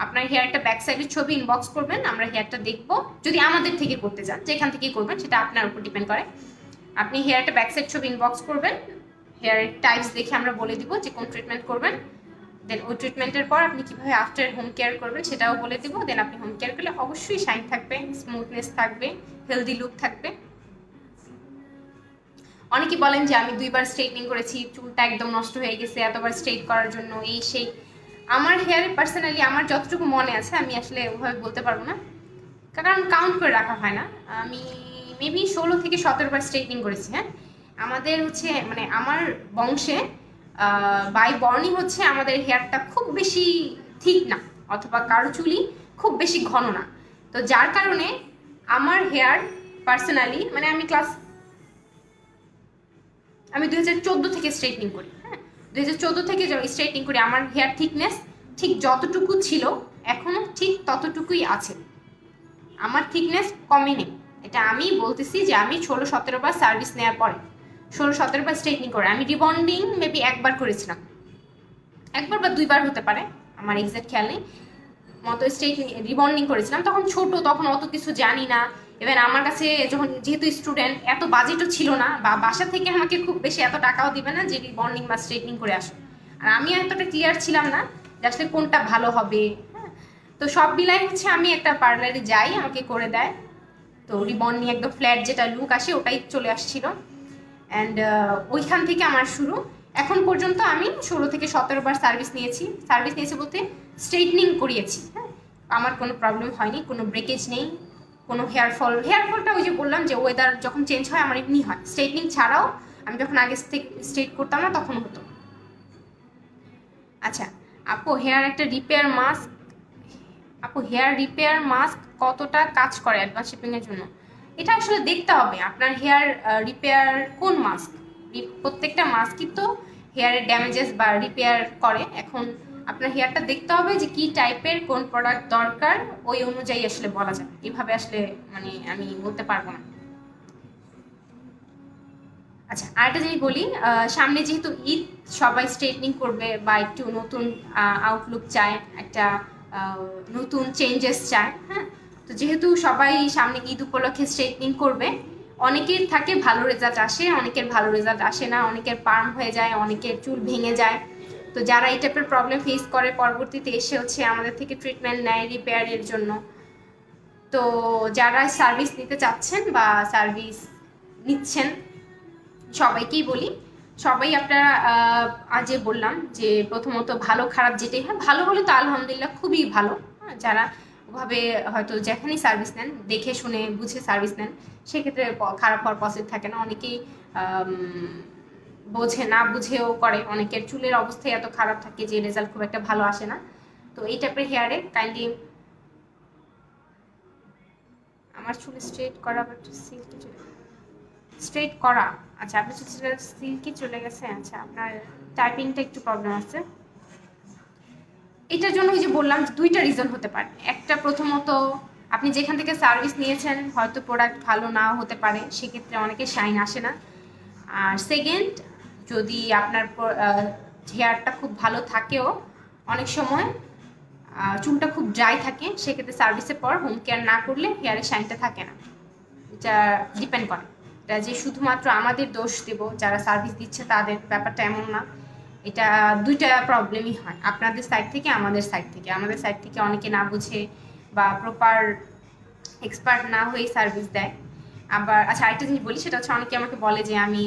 আপনার হেয়ারটা ব্যাক সাইডের ছবি ইনবক্স করবেন, আমরা হেয়ারটা দেখব। যদি আমাদের থেকে করতে চান, যেখান থেকেই করবেন সেটা আপনার উপর ডিপেন্ড করে। আপনি হেয়ারটা ব্যাক সাইড ছবি ইনবক্স করবেন, হেয়ারের টাইপস দেখে আমরা বলে দিব যে কোন ট্রিটমেন্ট করবেন। দেন ওই ট্রিটমেন্টের পর আপনি কীভাবে আফটার হোম কেয়ার করবেন সেটাও বলে দিব। দেন আপনি হোম কেয়ার করলে অবশ্যই শাইন থাকবে, স্মুথনেস থাকবে, হেলদি লুক থাকবে। অনেকে বলেন যে আমি 2বার স্ট্রেটনিং করেছি, চুলটা একদম নষ্ট হয়ে গেছে এতবার স্ট্রেট করার জন্য, এই সেই। আমার হেয়ারে পার্সোনালি আমার যতটুকু মনে আছে আমি আসলে ওভাবে বলতে পারবো না, কারণ কাউন্ট করে রাখা হয় না। আমি মেবি 16 থেকে 17বার স্ট্রেটনিং করেছি। হ্যাঁ, আমাদের হচ্ছে মানে আমার বংশে বাই বর্ণই হচ্ছে আমাদের হেয়ারটা খুব বেশি ঠিক না, অথবা কারো চুলই খুব বেশি ঘন না। তো যার কারণে আমার হেয়ার পার্সোনালি মানে আমি 2014 থেকে স্ট্রেটনিং করি। হ্যাঁ, 2014 থেকে স্ট্রেটনিং করি, আমার হেয়ার থিকনেস ঠিক যতটুকু ছিল এখনো ঠিক ততটুকুই আছে, আমার থিকনেস কমেনি। এটা আমি বলতেছি যে আমি 16-17বার সার্ভিস নেওয়ার পরে, 16-17বার স্ট্রেটনিং করে আমি রিবন্ডিং মেবি একবার করেছিলাম, একবার বা 2বার হতে পারে, আমার এক্সাক্ট খেয়াল নেই। মতো স্ট্রেটনিং রিবন্ডিং করেছিলাম, তখন ছোট, তখন অত কিছু জানি না। এবার আমার কাছে যখন যেহেতু স্টুডেন্ট, এত বাজেটও ছিল না, বা বাসা থেকে আমাকে খুব বেশি এত টাকাও দিবে না যে রিবন্ডিং বা স্ট্রেটনিং করে আসো। আর আমি এতটা ক্লিয়ার ছিলাম না যে আসলে কোনটা ভালো হবে। হ্যাঁ, তো সব মিলাই হচ্ছে আমি একটা পার্লারে যাই, আমাকে করে দেয়। তো রিবন্ডিং একদম ফ্ল্যাট যেটা লুক আসে ওটাই চলে আসছিল, অ্যান্ড ওইখান থেকে আমার শুরু। এখন পর্যন্ত আমি 16 থেকে 17বার সার্ভিস নিয়েছি বলতে স্ট্রেটনিং করিয়েছি। হ্যাঁ, আমার কোনো প্রবলেম হয়নি, কোনো ব্রেকেজ নেই, কোনো হেয়ারফলটা ওই যে বললাম যে ওয়েদার যখন চেঞ্জ হয় আমার এমনি হয়। স্ট্রেটনিং ছাড়াও আমি যখন আগে স্ট্রেট করতাম না তখন হতো। আচ্ছা আপু, হেয়ার রিপেয়ার মাস্ক কতটা কাজ করে অ্যাডভান্স শিপিংয়ের জন্য? এটা আসলে দেখতে হবে আপনার হেয়ার রিপেয়ার কোন মাস্ক। প্রত্যেকটা মাস্কই তো হেয়ারের ড্যামেজেস বা রিপেয়ার করে। এখন আপনার হেয়ারটা দেখতে হবে যে কি টাইপের কোন প্রোডাক্ট দরকার, ওই অনুযায়ী আসলে বলা যাবে। এভাবে আসলে মানে আমি বলতে পারবো না। আচ্ছা, আরেকটা জিনিস বলি, সামনে যেহেতু ঈদ, সবাই স্ট্রেটনিং করবে বা একটু নতুন আউটলুক চায়, একটা নতুন চেঞ্জেস চায়। হ্যাঁ, তো যেহেতু সবাই সামনে ঈদ উপলক্ষে স্ট্রেটনিং করবে, অনেকের থাকে ভালো রেজাল্ট আসে, অনেকের ভালো রেজাল্ট আসে না, অনেকের পার্ম হয়ে যায়, অনেকের চুল ভেঙে যায়। তো যারা এই টাইপের প্রবলেম ফেস করে পরবর্তীতে এসে হচ্ছে আমাদের থেকে ট্রিটমেন্ট নেয় রিপেয়ারের জন্য। তো যারা সার্ভিস নিতে চাচ্ছেন বা সার্ভিস নিচ্ছেন সবাইকেই বলি, সবাই আপনারা আজে বললাম যে প্রথমত ভালো খারাপ যেটাই হয়, ভালো হলে তো আলহামদুলিল্লাহ খুবই ভালো। যারা ওভাবে হয়তো যেখানেই সার্ভিস নেন দেখে শুনে বুঝে সার্ভিস নেন সেক্ষেত্রে খারাপ হওয়ার পসিবল থাকে না। অনেকেই বোঝে না, বুঝেও করে, অনেকের চুলের অবস্থায় এত খারাপ থাকে যে রেজাল্ট খুব একটা ভালো আসে না। তো এই টাইপের হেয়ারে কাইন্ডলি আমার চুল স্ট্রেট করা বাট সিল্কি স্ট্রেট করা। আচ্ছা, আপনার চুলটা সিল্কি চলে গেছে। আচ্ছা, আপনার টাইপিংটা একটু প্রবলেম আছে। এটার জন্য ওই যে বললাম 2টা রিজন হতে পারে। একটা, প্রথমত আপনি যেখান থেকে সার্ভিস নিয়েছেন হয়তো প্রোডাক্ট ভালো নাও হতে পারে, সেক্ষেত্রে অনেকে শাইন আসে না। আর সেকেন্ড, যদি আপনার হেয়ারটা খুব ভালো থাকেও অনেক সময় চুলটা খুব ড্রাই থাকে, সেক্ষেত্রে সার্ভিসের পর হোম কেয়ার না করলে হেয়ারের শাইনটা থাকে না। এটা ডিপেন্ড করে, এটা যে শুধুমাত্র আমাদের দোষ দেব যারা সার্ভিস দিচ্ছে তাদের, ব্যাপারটা এমন না। এটা 2টা প্রবলেমই হয়, আপনাদের সাইড থেকে আমাদের সাইড থেকে। আমাদের সাইড থেকে অনেকে না বুঝে বা প্রপার এক্সপার্ট না হয়ে সার্ভিস দেয়। আবার আচ্ছা, আরেকটা জিনিস বলি, সেটা হচ্ছে অনেকে আমাকে বলে যে আমি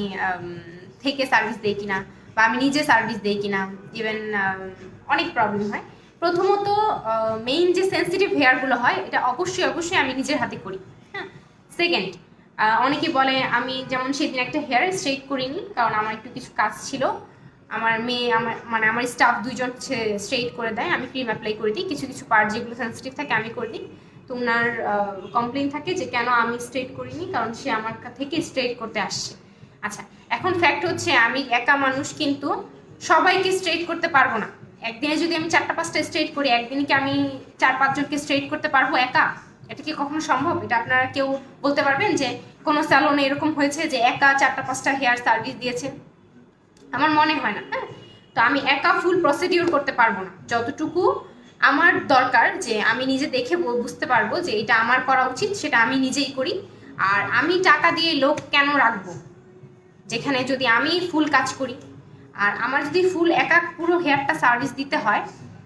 থেকে সার্ভিস দেই কিনা বা আমি নিজে সার্ভিস দেই কিনা, ইভেন অনেক প্রবলেম হয়। প্রথমত মেইন যে সেন্সিটিভ হেয়ারগুলো হয় এটা অবশ্যই অবশ্যই আমি নিজের হাতে করি। হ্যাঁ, সেকেন্ড, অনেকে বলে আমি যেমন সেদিন একটা হেয়ার স্ট্রেট করিনি কারণ আমার একটু কিছু কাজ ছিল, আমার মেয়ে আমার স্টাফ দুইজন স্ট্রেট করে দেয়, আমি ক্রিম অ্যাপ্লাই করে দিই, কিছু কিছু পার্ট যেগুলো সেন্সিটিভ থাকে আমি করে দিই। তো ওনার কমপ্লেন থাকে যে কেন আমি স্ট্রেট করিনি, কারণ সে আমার থেকে স্ট্রেট করতে আসছে। আচ্ছা, এখন ফ্যাক্ট হচ্ছে আমি একা মানুষ, কিন্তু সবাইকে স্ট্রেট করতে পারবো না। একদিনে যদি আমি 4-5টা স্ট্রেট করি, একদিনে কি আমি 4-5 জনকে স্ট্রেট করতে পারবো একা? এটা কি কখনো সম্ভব? এটা আপনারা কেউ বলতে পারবেন যে কোনো স্যালনে এরকম হয়েছে যে একা 4-5টা হেয়ার সার্ভিস দিয়েছে? আমার মনে হয় না। হ্যাঁ, তো আমি একা ফুল প্রসিডিওর করতে পারবো না। যতটুকু আমার দরকার যে আমি নিজে দেখে বুঝতে পারবো যে এটা আমার করা উচিত, সেটা আমি নিজেই করি। আর আমি টাকা দিয়ে লোক কেন রাখবো যেখানে যদি আমি ফুল কাজ করি? আর আমার যদি ফুল একা পুরো হেয়ারটা সার্ভিস দিতে হয়,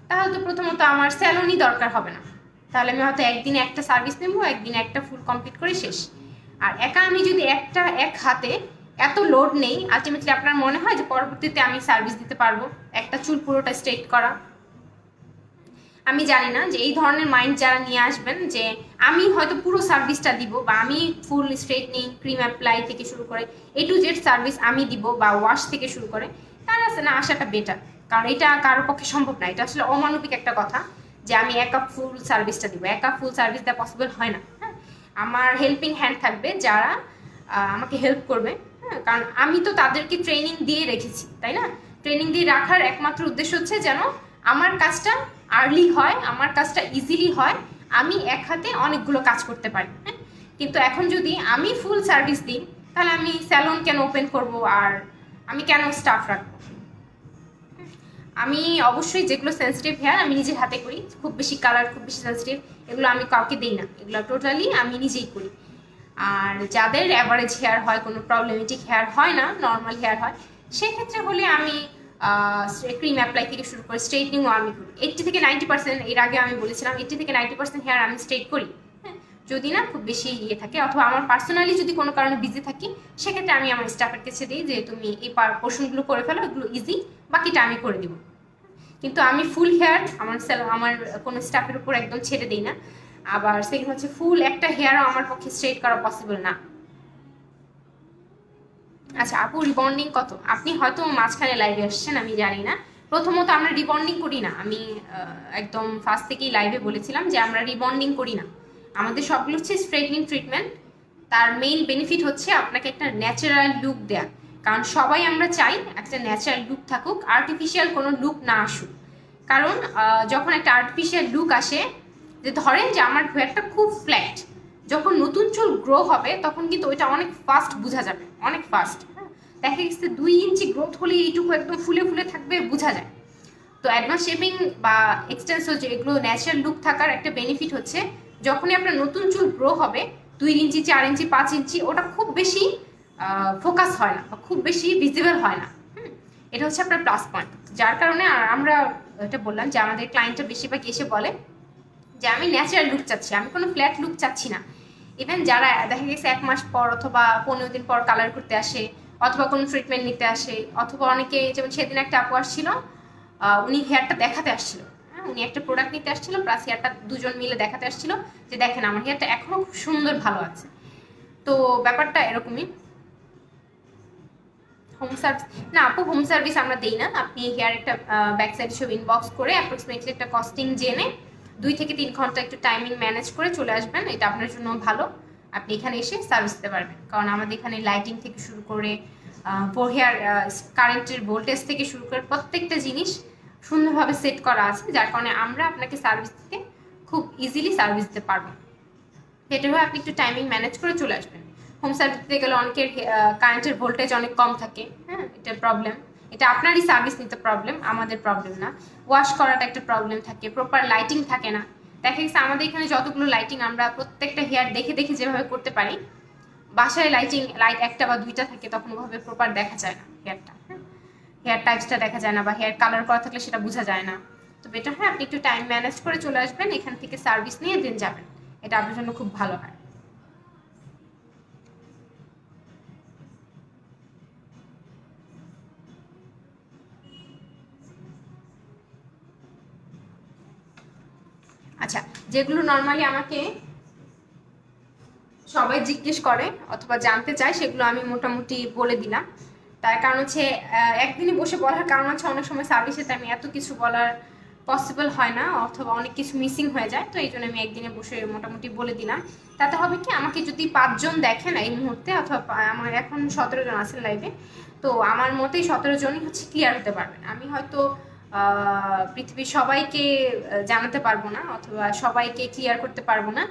তাহলে তো প্রথমত আমার স্যালনই দরকার হবে না। তাহলে আমি হয়তো একদিনে একটা সার্ভিস নেবো, একদিনে একটা ফুল কমপ্লিট করে শেষ। আর একা আমি যদি এক হাতে এত লোড নেই, আলটিমেটলি আপনার মনে হয় যে পরবর্তীতে আমি সার্ভিস দিতে পারবো একটা চুল পুরোটা স্ট্রেট করা? আমি জানি না যে এই ধরনের মাইন্ড যারা নিয়ে আসবেন যে আমি হয়তো পুরো সার্ভিসটা দিব, বা আমি ফুল স্ট্রেটনিং, ক্রিম অ্যাপ্লাই থেকে শুরু করে A to Z সার্ভিস আমি দিব, বা ওয়াশ থেকে শুরু করে, তার আছে না আসাটা বেটার। কারণ এটা কারোর পক্ষে সম্ভব না, এটা আসলে অমানবিক একটা কথা যে আমি একা ফুল সার্ভিসটা দিব। একা ফুল সার্ভিস দেওয়া পসিবল হয় না। হ্যাঁ, আমার হেল্পিং হ্যান্ড থাকবে যারা আমাকে হেল্প করবে। হ্যাঁ, কারণ আমি তো তাদেরকে ট্রেনিং দিয়ে রেখেছি, তাই না? ট্রেনিং দিয়ে রাখার একমাত্র উদ্দেশ্য হচ্ছে যেন আমার কাজটা আর্লি হয়, আমার কাজটা ইজিলি হয়, আমি এক হাতে অনেকগুলো কাজ করতে পারি। হ্যাঁ, কিন্তু এখন যদি আমি ফুল সার্ভিস দিই, তাহলে আমি স্যালন কেন ওপেন করব, আর আমি কেন স্টাফ রাখবো? আমি অবশ্যই যেগুলো সেন্সিটিভ হেয়ার আমি নিজের হাতে করি, খুব বেশি কালার, খুব বেশি সেন্সিটিভ, এগুলো আমি কাউকে দিই না, এগুলো টোটালি আমি নিজেই করি। আর যাদের অ্যাভারেজ হেয়ার হয়, কোনো প্রবলেমেটিক হেয়ার হয় না, নর্মাল হেয়ার হয়, সেক্ষেত্রে হলে আমি ক্রিম অ্যাপ্লাই থেকে শুরু করে স্ট্রেটনিংও আমি করি। 80-90%, এর আগে আমি বলেছিলাম 80-90% হেয়ার আমি স্ট্রেট করি। হ্যাঁ, যদি না খুব বেশি ইয়ে থাকে, অথবা আমার পার্সোনালি যদি কোনো কারণে বিজি থাকি, সেক্ষেত্রে আমি আমার স্টাফের কাছে দিই যে তুমি এই পোর্শনগুলো করে ফেলো, এগুলো ইজি, বাকিটা আমি করে দিব। কিন্তু আমি ফুল হেয়ার আমার কোনো স্টাফের উপর একদম ছেড়ে দিই না। আবার সেকেন্ড হচ্ছে ফুল একটা হেয়ারও আমার পক্ষে স্ট্রেট করা পসিবল না। আচ্ছা আপু, রিবন্ডিং কত? আপনি হয়তো মাঝখানে লাইভে আসছেন, আমি জানি না। প্রথমত আমরা রিবন্ডিং করি না, আমি একদম ফার্স্ট থেকেই লাইভে বলেছিলাম যে আমরা রিবন্ডিং করি না। আমাদের সবগুলো হচ্ছে স্ট্রেটনিং ট্রিটমেন্ট। তার মেইন বেনিফিট হচ্ছে আপনাকে একটা ন্যাচারাল লুক দেয়া। কারণ সবাই আমরা চাই একটা ন্যাচারাল লুক থাকুক, আর্টিফিশিয়াল কোনো লুক না আসুক। কারণ যখন একটা আর্টিফিশিয়াল লুক আসে, যে ধরেন যে আমার হেয়ারটা খুব ফ্ল্যাট, যখন নতুন চুল গ্রো হবে তখন কিন্তু ওইটা অনেক ফাস্ট বোঝা যাবে, অনেক ফাস্ট। দেখা গেছে 2 ইঞ্চি গ্রোথ হলে এইটুকু একদম ফুলে ফুলে থাকবে, বোঝা যায়। তো অ্যাডভান্স শেপিং বা এক্সটেন্সর যেগুলো ন্যাচারাল লুক থাকার একটা বেনিফিট হচ্ছে, যখনই আপনার নতুন চুল গ্রো হবে 2 ইঞ্চি, 4 ইঞ্চি, 5 ইঞ্চি, ওটা খুব বেশি ফোকাস হয় না বা খুব বেশি ভিজিবল হয় না। এটা হচ্ছে আপনার প্লাস পয়েন্ট। যার কারণে আমরা এটা বললাম যে আমাদের ক্লায়েন্টটা বেশিরভাগ এসে বলে যে আমি ন্যাচারাল লুক চাচ্ছি, আমি কোনো ফ্ল্যাট লুক চাচ্ছি না। ইভেন যারা দেখা গেছে 1 মাস পর অথবা 15 দিন পর কালার করতে আসে, অথবা কোনো ট্রিটমেন্ট নিতে আসে, অথবা অনেকে, যেমন সেদিন একটা আপু আসছিল, উনি হেয়ারটা দেখাতে আসছিল। হ্যাঁ, উনি একটা প্রোডাক্ট নিতে আসছিল, প্লাস হেয়ারটা দুজন মিলে দেখাতে আসছিল যে দেখেন আমার হেয়ারটা এখনো খুব সুন্দর ভালো আছে। তো ব্যাপারটা এরকমই। হোম সার্ভিস না আপু, হোম সার্ভিস আমরা দিই না। আপনি হেয়ার একটা ব্যাক সাইড হিসেবে ইনবক্স করে অ্যাপ্রক্সিমেটলি একটা কস্টিং জেনে 2 থেকে 3 ঘন্টা একটু টাইমিং ম্যানেজ করে চলে আসবেন, এটা আপনার জন্য ভালো। আপনি এখানে এসে সার্ভিস দিতে পারবেন, কারণ আমাদের এখানে লাইটিং থেকে শুরু করে হেয়ার কারেন্টের ভোল্টেজ থেকে শুরু করে প্রত্যেকটা জিনিস সুন্দরভাবে সেট করা আছে, যার কারণে আমরা আপনাকে সার্ভিস দিতে খুব ইজিলি সার্ভিস দিতে পারবো। সেটা হয়ে আপনি একটু টাইমিং ম্যানেজ করে চলে আসবেন। হোম সার্ভিস দিতে গেলে অনেকের কারেন্টের ভোল্টেজ অনেক কম থাকে। হ্যাঁ, এটা প্রবলেম। এটা আপনারই সার্ভিস নিতে প্রবলেম, আমাদের প্রবলেম না। ওয়াশ করাটা একটা প্রবলেম থাকে, প্রপার লাইটিং থাকে না। দেখা গেছে আমাদের এখানে যতগুলো লাইটিং আমরা প্রত্যেকটা হেয়ার দেখে দেখে যেভাবে করতে পারি, বাসায় লাইট একটা বা দুইটা থাকে, তখন ওভাবে প্রপার দেখা যায় না হেয়ারটা। হ্যাঁ, হেয়ার টাইপসটা দেখা যায় না, বা হেয়ার কালার করা থাকলে সেটা বোঝা যায় না। তো বেটার হয় আপনি একটু টাইম ম্যানেজ করে চলে আসবেন, এখান থেকে সার্ভিস নিয়ে দিন যাবেন, এটা আপনার জন্য খুব ভালো হয়। আচ্ছা, যেগুলো নর্মালি আমাকে সবাই জিজ্ঞেস করে অথবা জানতে চায় সেগুলো আমি মোটামুটি বলে দিলাম। তার কারণ হচ্ছে একদিনে বসে বলার কারণ হচ্ছে অনেক সময় সার্ভিসেতে আমি এত কিছু বলার পসিবল হয় না অথবা অনেক কিছু মিসিং হয়ে যায়, তো এই জন্য আমি একদিনে বসে মোটামুটি বলে দিলাম। তাতে হবে কি, আমাকে যদি 5 জন দেখেন এই মুহূর্তে, অথবা আমার এখন 17 জন আছেন লাইভে, তো আমার মতেই 17 জনই হচ্ছে ক্লিয়ার হতে পারবেন। আমি হয়তো পৃথিবীর সবাইকে জানাতে পারবো না অথবা সবাইকে ক্লিয়ার করতে পারবো না।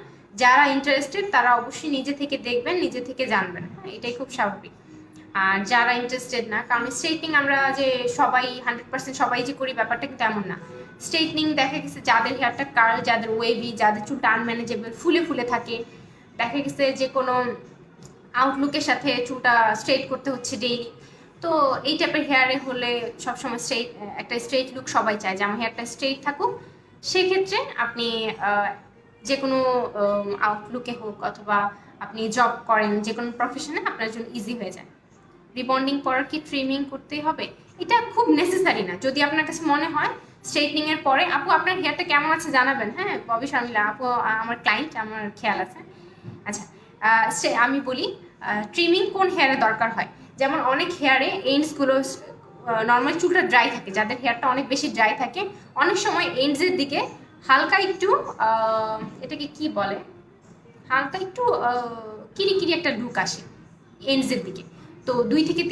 যারা ইন্টারেস্টেড তারা অবশ্যই নিজে থেকে দেখবেন, নিজে থেকে জানবেন, হ্যাঁ এটাই খুব স্বাভাবিক। আর যারা ইন্টারেস্টেড না, কারণ স্ট্রেটনিং আমরা যে সবাই 100% সবাই যে করি ব্যাপারটা কিন্তু এমন না। স্ট্রেটনিং দেখা গেছে যাদের হেয়ারটা কার্ল, যাদের ওয়েভি, যাদের চুলটা আনম্যানেজেবল ফুলে ফুলে থাকে, দেখা গেছে যে কোনো আউটলুকের সাথে চুলটা স্ট্রেট করতে হচ্ছে ডেইলি, তো এই টাইপের হেয়ারে হলে সবসময় স্ট্রেট, একটা স্ট্রেট লুক সবাই চায় যে আমার হেয়ারটা স্ট্রেট থাকুক। সেক্ষেত্রে আপনি যে কোনো আউটলুকে হোক অথবা আপনি জব করেন যে কোনো প্রফেশনে, আপনার জন্য ইজি হয়ে যায়। রিবন্ডিং পর কি ট্রিমিং করতেই হবে? এটা খুব নেসেসারি না। যদি আপনার কাছে মনে হয় স্ট্রেটনিং এর পরে, আপু আপনার হেয়ারটা কেমন আছে জানাবেন, হ্যাঁ ববি শার্মিলা আপু আমার ক্লায়েন্ট, আমার খেয়াল আছে। আচ্ছা, আমি বলি ট্রিমিং কোন হেয়ারে দরকার হয়। যেমন অনেক হেয়ারে এন্ডসগুলো, নর্মাল চুলটা ড্রাই থাকে, যাদের হেয়ারটা অনেক বেশি ড্রাই থাকে, অনেক সময় এন্ডসের দিকে হালকা একটু এটাকে কি বলে, হালকা একটু কিরি কিরি একটা লুক আসে এন্ডসের দিকে। তো 2 থেকে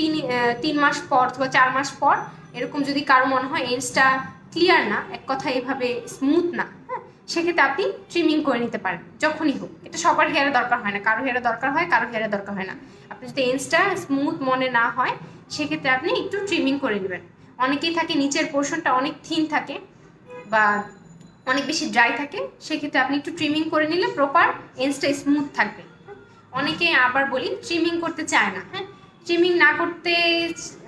3 মাস পর অথবা 4 মাস পর এরকম যদি কারো মনে হয় এন্ডসটা ক্লিয়ার না, এক কথা এভাবে স্মুথ না, হ্যাঁ সেক্ষেত্রে আপনি ট্রিমিং করে নিতে পারেন যখনই হোক। এটা সবার হেয়ারে দরকার হয় না, কারো হেয়ারে দরকার হয়, কারো হেয়ারে দরকার হয় না। আপনি যদি এন্ডসটা স্মুথ মনে না হয়, সেক্ষেত্রে আপনি একটু ট্রিমিং করে নেবেন। অনেকেই থাকে নিচের পোর্শনটা অনেক থিন থাকে বা অনেক বেশি ড্রাই থাকে, সেক্ষেত্রে আপনি একটু ট্রিমিং করে নিলে প্রপার এন্ডসটা স্মুথ থাকবে। অনেকে আবার বলি ট্রিমিং করতে চায় না, হ্যাঁ ট্রিমিং না করতে,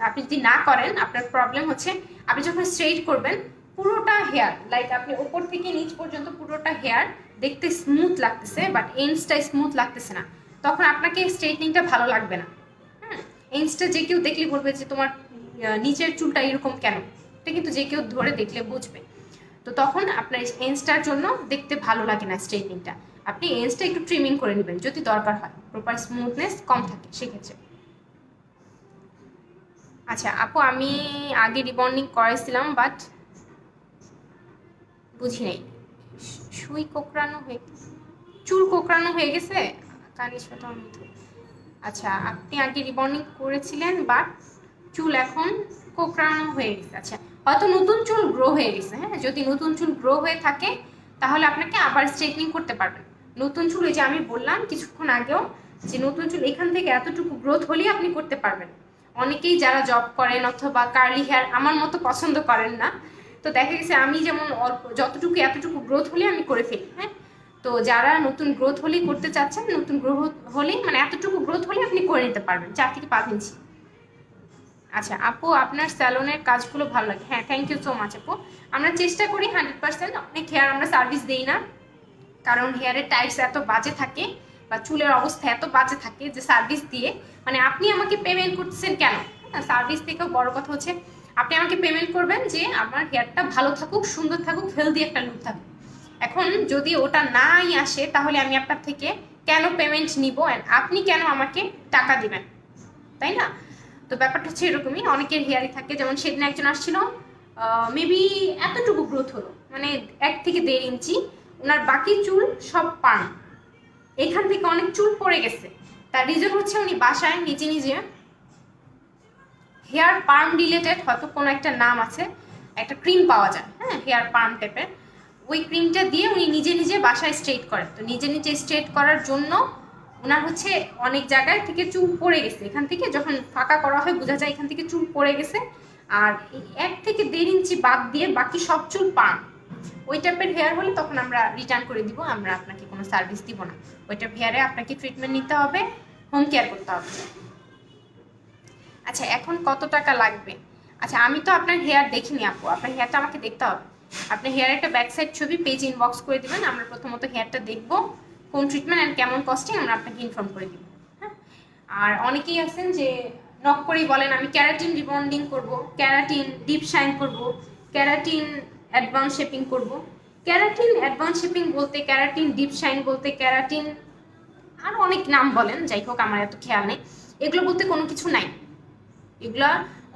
আপনি যদি না করেন আপনার প্রবলেম হচ্ছে, আপনি যখন স্ট্রেট করবেন পুরোটা হেয়ার, লাইক আপনি ওপর থেকে নিচ পর্যন্ত পুরোটা হেয়ার দেখতে স্মুথ লাগতেছে, বাট এন্ডসটা স্মুথ লাগতেছে না, তখন আপনাকে স্ট্রেটনিংটা ভালো লাগবে না। এন্ডসটা যে কেউ দেখলে বলবে যে তোমার নিচের চুলটা এরকম কেন, এটা কিন্তু যে কেউ ধরে দেখলে বুঝবে। তো তখন আপনার এন্ডসটার জন্য দেখতে ভালো লাগে না স্ট্রেটনিংটা, আপনি এন্ডসটা একটু ট্রিমিং করে নেবেন যদি দরকার হয়, প্রপার স্মুথনেস কম থাকে সেক্ষেত্রে। আচ্ছা আপু, আমি আগে রিবন্ডিং করেছিলাম বাট বুঝি নাই, সুই কোঁকড়ানো হয়ে, চুল কোঁকড়ানো হয়ে গেছে কালিশটা মৃদু। আচ্ছা, আপনি আগে রিবন্ডিং করেছিলেন বাট চুল এখন কোঁকড়ানো হয়ে গেছে। আচ্ছা, হয়তো নতুন চুল গ্রো হয়ে গেছে, হ্যাঁ যদি নতুন চুল গ্রো হয়ে থাকে তাহলে আপনাকে আবার স্ট্রেটনিং করতে পারবেন। নতুন চুল, এই যে আমি বললাম কিছুক্ষণ আগেও যে নতুন চুল এখান থেকে এতটুকু গ্রোথ হলেই আপনি করতে পারবেন। অনেকেই যারা জব করেন অথবা কার্লি হেয়ার আমার মতো পছন্দ করেন না, তো দেখা গেছে আমি যেমন অল্প যতটুকু এতটুকু গ্রোথ হলে আমি করে ফেলি, হ্যাঁ তো যারা নতুন গ্রোথ হলেই করতে চাচ্ছেন, নতুন গ্রোথ হলেই মানে এতটুকু গ্রোথ হলে আপনি করে নিতে পারবেন 4 থেকে 5 ইঞ্চি। আচ্ছা আপু, আপনার স্যালনের কাজগুলো ভালো লাগে। হ্যাঁ থ্যাংক ইউ সো মাচ আপু। আমরা চেষ্টা করি 100%, অনেক হেয়ার আমরা সার্ভিস দিই না, কারণ হেয়ারের টাইপস এত বাজে থাকে বা চুলের অবস্থা এত বাজে থাকে যে সার্ভিস দিয়ে, মানে আপনি আমাকে পেমেন্ট করতেছেন কেন, সার্ভিস থেকেও বড় কথা হচ্ছে আপনি আমাকে পেমেন্ট করবেন যে আমার হেয়ারটা ভালো থাকুক, সুন্দর থাকুক, হেলদি একটা লুক থাকুক। এখন যদি ওটা নাই আসে তাহলে আমি আপনার থেকে কেন পেমেন্ট নিব, আপনি কেন আমাকে টাকা দিবেন, তাই না? তো ব্যাপারটা হচ্ছে এরকমই, অনেকের হেয়ারই থাকে। যেমন সেদিন একজন আসছিল, মেবি এতটুকু গ্রোথ হলো, মানে 1 থেকে 1.5 ইঞ্চি, ওনার বাকি চুল সব পান, এখান থেকে অনেক চুল পড়ে গেছে। তার রিজন হচ্ছে উনি বাসায় নিজে নিজে হেয়ার পার্ম রিলেটেড হয়তো কোনো একটা নাম আছে, একটা ক্রিম পাওয়া যায়, হ্যাঁ হেয়ার পার্ম টাইপের, ওই ক্রিমটা দিয়ে উনি নিজে নিজে বাসায় স্ট্রেট করেন। তো নিজে নিজে স্ট্রেট করার জন্য ওনার হচ্ছে অনেক জায়গায় থেকে চুল পড়ে গেছে, এখান থেকে যখন ফাঁকা করা হয় বোঝা যায় এখান থেকে চুল পড়ে গেছে, আর 1 থেকে 1.5 ইঞ্চি বাদ দিয়ে বাকি সব চুল পান। ওই টাইপের হেয়ার হলে তখন আমরা রিটার্ন করে দিব, আমরা আপনাকে কোনো সার্ভিস দিব না। ওই টাইপ হেয়ারে আপনাকে ট্রিটমেন্ট নিতে হবে, হোম কেয়ার করতে হবে। আচ্ছা, এখন কত টাকা লাগবে? আচ্ছা, আমি তো আপনার হেয়ার দেখিনি আপু, আপনার হেয়ারটা আমাকে দেখতে হবে। আপনি হেয়ার একটা ব্যাক সাইড ছবি পেজ ইনবক্স করে দিবেন, আমরা প্রথমত হেয়ারটা দেখবো কোন ট্রিটমেন্ট অ্যান্ড কেমন কস্টিং, আমরা আপনাকে ইনফর্ম করে দিব, হ্যাঁ। আর অনেকেই আছেন যে নক করেই বলেন আমি ক্যারাটিন রিবন্ডিং করব, ক্যারাটিন ডিপ শাইন করব, ক্যারাটিন অ্যাডভান্স শেপিং করব। ক্যারাটিন অ্যাডভান্স শেপিং বলতে, ক্যারাটিন ডিপ শাইন বলতে, ক্যারাটিন আর অনেক নাম বলেন, যাই হোক আমার এত খেয়াল নেই। এগুলো বলতে কোনো কিছু নাই। এগুলা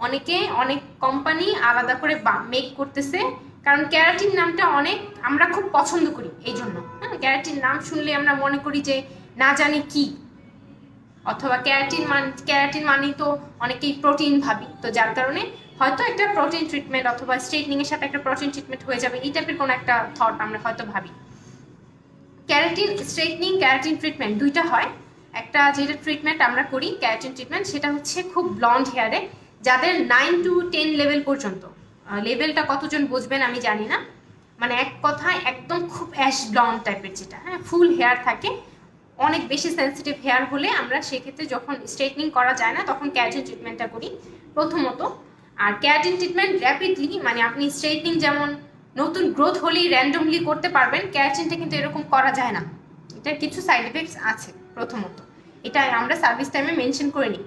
অনেকে, অনেক কোম্পানি আলাদা করে মেক করতেছে, কারণ ক্যারাটিন নামটা অনেক আমরা খুব পছন্দ করি এই জন্য। হ্যাঁ, ক্যারাটিন নাম শুনলে আমরা মনে করি যে না জানি কি, অথবা ক্যারাটিন মানেই তো অনেকেই প্রোটিন ভাবি, তো যার কারণে হয়তো একটা প্রোটিন ট্রিটমেন্ট অথবা স্ট্রেটনিং এর সাথে একটা প্রোটিন ট্রিটমেন্ট হয়ে যাবে, এই টাইপের কোনো একটা থট আমরা হয়তো ভাবি। ক্যারাটিন স্ট্রেটনিং, ক্যারাটিন ট্রিটমেন্ট দুইটা হয়। একটা যেটা ট্রিটমেন্ট আমরা করি ক্যারাটিন ট্রিটমেন্ট, সেটা হচ্ছে খুব ব্লন্ড হেয়ারে, যাদের 9 to 10 লেভেল পর্যন্ত। লেভেলটা কতজন বুঝবেন আমি জানি না, মানে এক কথায় একদম খুব অ্যাশ ব্লন্ড টাইপের, যেটা হ্যাঁ ফুল হেয়ার থাকে, অনেক বেশি সেন্সিটিভ হেয়ার হলে আমরা সেক্ষেত্রে যখন স্ট্রেটনিং করা যায় না তখন ক্যারাটিন ট্রিটমেন্টটা করি প্রথমত। আর ক্যারাটিন ট্রিটমেন্ট র্যাপিডলি, মানে আপনি স্ট্রেটনিং যেমন নতুন গ্রোথ হলেই র্যান্ডমলি করতে পারবেন, ক্যারাটিনটা কিন্তু এরকম করা যায় না, এটার কিছু সাইড এফেক্টস আছে প্রথমত, এটা আমরা সার্ভিস টাইমে মেনশন করে নিই।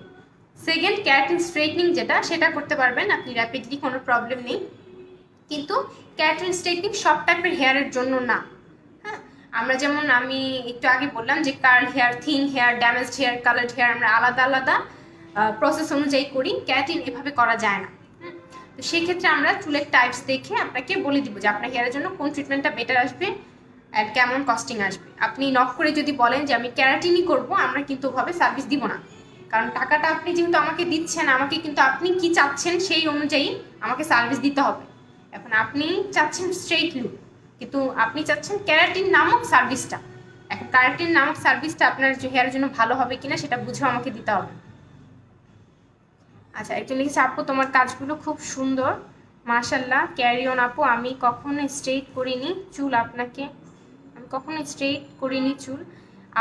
সেকেন্ড, ক্যারাটিন স্ট্রেটনিং যেটা, সেটা করতে পারবেন আপনি র্যাপিডলি, কোনো প্রবলেম নেই। কিন্তু ক্যারাটিন স্ট্রেটনিং সব টাইপের হেয়ারের জন্য না। হ্যাঁ, আমরা যেমন আমি একটু আগে বললাম যে curl hair, thin hair, damaged hair, coloured hair আমরা আলাদা আলাদা প্রসেস অনুযায়ী করি, ক্যারাটিন এভাবে করা যায় না। তো সেক্ষেত্রে আমরা চুলের টাইপস দেখে আপনাকে বলে দিব যে আপনার হেয়ারের জন্য কোন ট্রিটমেন্টটা বেটার আসবে আর কেমন কস্টিং আসবে। আপনি নক করে যদি বলেন যে আমি ক্যারাটিনই করব, আমরা কিন্তু ওভাবে সার্ভিস দিব না, কারণ টাকাটা আপনি যেহেতু আমাকে দিচ্ছেন, আমাকে কিন্তু আপনি কি চাচ্ছেন সেই অনুযায়ী আমাকে সার্ভিস দিতে হবে। এখন আপনি চাচ্ছেন স্ট্রেইট লুক, কিন্তু আপনি চাচ্ছেন ক্যারাটিন নামক সার্ভিসটা, এখন ক্যারাটিন নামক সার্ভিসটা আপনার হেয়ারের জন্য ভালো হবে কিনা সেটা বুঝে আমাকে দিতে হবে। আচ্ছা, একজন লিখেছে আপু তোমার কাজগুলো খুব সুন্দর, মাশাল্লাহ, ক্যারি অন আপু। আমি কখনো স্ট্রেইট করিনি চুল, আমি কখনো স্ট্রেইট করিনি চুল,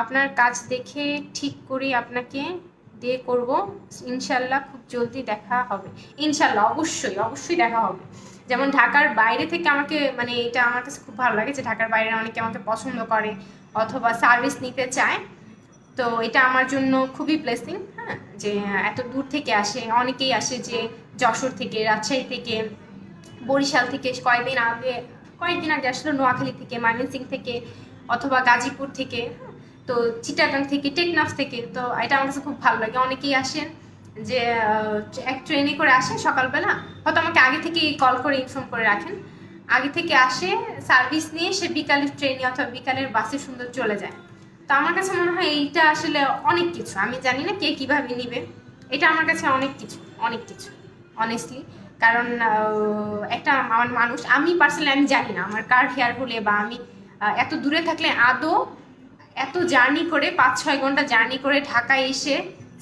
আপনার কাজ দেখে ঠিক করি আপনাকে দিয়ে করব, ইনশাল্লাহ খুব জলদি দেখা হবে। ইনশাল্লাহ, অবশ্যই অবশ্যই দেখা হবে। যেমন ঢাকার বাইরে থেকে আমাকে, মানে এটা আমার কাছে খুব ভালো লাগে যে ঢাকার বাইরে অনেকে আমাকে পছন্দ করে অথবা সার্ভিস নিতে চায়, তো এটা আমার জন্য খুবই ব্লেসিং। হ্যাঁ, যে এত দূর থেকে আসে, অনেকেই আসে যে যশোর থেকে, রাজশাহী থেকে, বরিশাল থেকে, কয়েকদিন আগে আসলো নোয়াখালী থেকে, ময়মনসিং থেকে, অথবা গাজীপুর থেকে, তো চিটাগাং থেকে, টেকনাফ থেকে, তো এটা আমার কাছে খুব ভালো লাগে। অনেকেই আসেন যে এক ট্রেনে করে আসেন সকালবেলা, হয়তো আমাকে আগে থেকে কল করে ইনফর্ম করে রাখেন, আগে থেকে আসে সার্ভিস নিয়ে, সে বিকালের ট্রেনে অথবা বিকালের বাসে সুন্দর চলে যায়। তো আমার কাছে মনে হয় এইটা আসলে অনেক কিছু, আমি জানি না কে কীভাবে নিবে, এটা আমার কাছে অনেক কিছু, অনেক কিছু অনেস্টলি। কারণ একটা আমার মানুষ, আমি পার্সোনালি আমি জানি না আমার কার হেয়ার হলে, বা আমি এত দূরে থাকলে আদৌ এত জার্নি করে 5-6 ঘন্টা জার্নি করে ঢাকায় এসে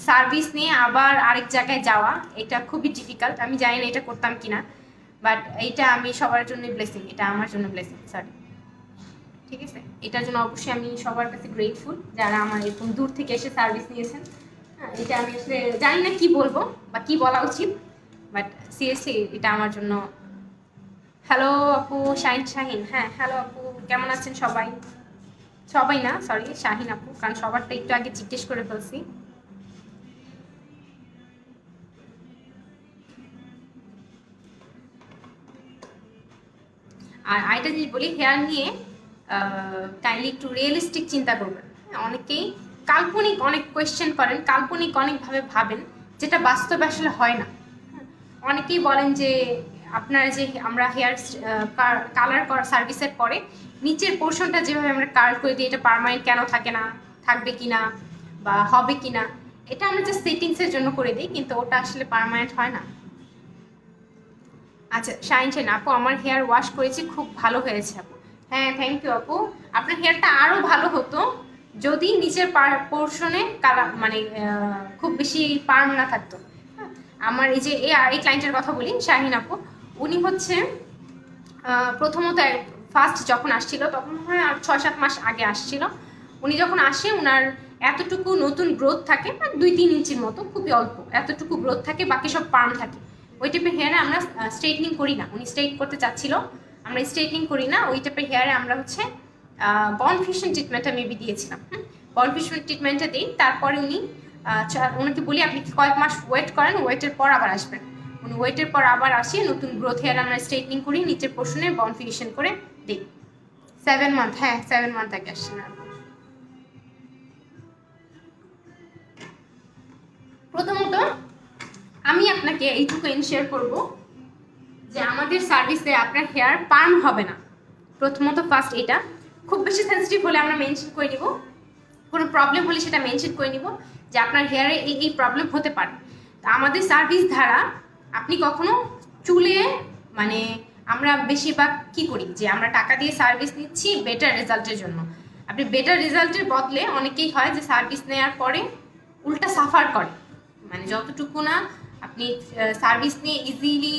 সার্ভিস নিয়ে আবার আরেক জায়গায় যাওয়া, এটা খুবই ডিফিকাল্ট। আমি জানি না এটা করতাম কিনা, বাট এইটা আমি সবার জন্য ব্লেসিং, এটা আমার জন্য ব্লেসিং, সরি, ঠিক আছে। এটার জন্য অবশ্যই আমি সবার কাছে গ্রেটফুল যারা আমার এরকম দূর থেকে এসে সার্ভিস নিয়েছেন। হ্যাঁ, এটা আমি আসলে জানি না কি বলবো বা কি বলা উচিত, বাট সিরিয়াসলি এটা আমার জন্য। হ্যালো আপু, শাহিন, হ্যাঁ হ্যালো আপু, কেমন আছেন সবাই? সবাই না, সরি, শাহিন আপু, কারণ সবারটা একটু আগে জিজ্ঞেস করে ফেলছি। আর আরেকটা জিনিস বলি, হেয়ার নিয়ে কাইন্ডলি একটু রিয়েলিস্টিক চিন্তা করবেন। অনেকেই কাল্পনিক অনেক কোয়েশ্চেন করেন, কাল্পনিক অনেকভাবে ভাবেন, যেটা বাস্তবে আসলে হয় না। অনেকেই বলেন যে আপনার যে আমরা হেয়ার কালার করা সার্ভিসের পরে নিচের পোর্শনটা যেভাবে আমরা কার্ল করে দিই, এটা পার্মানেন্ট কেন থাকে না, থাকবে কিনা বা হবে কিনা, এটা আমরা জাস্ট সেটিংসের জন্য করে দিই, কিন্তু ওটা আসলে পার্মানেন্ট হয় না। আচ্ছা, শাইন আপু, আমার হেয়ার ওয়াশ করেছি, খুব ভালো হয়েছে আপু। হ্যাঁ, থ্যাংক ইউ আপু। আপনার হেয়ারটা আরও ভালো হতো যদি নিচের পোর্শনে কালার, মানে খুব বেশি পার্ম না থাকতো। হ্যাঁ, আমার এই যে এই ক্লায়েন্টের কথা বলি, শাহিন আপু, উনি হচ্ছে প্রথমত ফার্স্ট যখন আসছিল তখন হয় 6-7 মাস আগে আসছিল, উনি যখন আসে ওনার এতটুকু নতুন গ্রোথ থাকে, মানে 2-3 ইঞ্চির মতো, খুবই অল্প এতটুকু গ্রোথ থাকে, বাকি সব পার্ম থাকে। ওই টাইপের হেয়ারে আমরা স্ট্রেটনিং করি না, উনি স্ট্রেট করতে চাচ্ছিল, আমরা স্ট্রেটনিং করি না ওই টাইপের হেয়ারে। আমরা হচ্ছে বন ফিশন ট্রিটমেন্টটা মেবি দিয়েছিলাম, বন ফিশন ট্রিটমেন্টটা দিই, তারপরে উনি ওনাকে বলি আপনি কয়েক মাস ওয়েট করেন, ওয়েটের পর আবার আসবেন। উনি ওয়েটের পর আবার আসি, নতুন গ্রোথ হেয়ার আমরা স্ট্রেটনিং করি, নিচের পোর্শনে বন ফিশন করে দিই। 7 মান্থ, হ্যাঁ 7 মান্থ আগে আসছেন আপু। প্রথমত আমি আপনাকে এইটুকু এনশিওর করব যে আমাদের সার্ভিসে আপনার হেয়ার পার্ম হবে না। প্রথমত ফার্স্ট এটা, খুব বেশি সেন্সিটিভ হলে আমরা মেনশন করে নিব, কোনো প্রবলেম হলে সেটা মেনশন করে নিব যে আপনার হেয়ারে এই প্রবলেম হতে পারে। তা আমাদের সার্ভিস দ্বারা আপনি কখনো চুলে মানে আমরা বেশিরভাগ কি করি যে আমরা টাকা দিয়ে সার্ভিস নিচ্ছি বেটার রেজাল্টের জন্য। আপনি বেটার রেজাল্টের বদলে অনেকেই হয় যে সার্ভিস নেওয়ার পরে উল্টা সাফার করে, মানে যতটুকু না আপনি সার্ভিস নিয়ে ইজিলি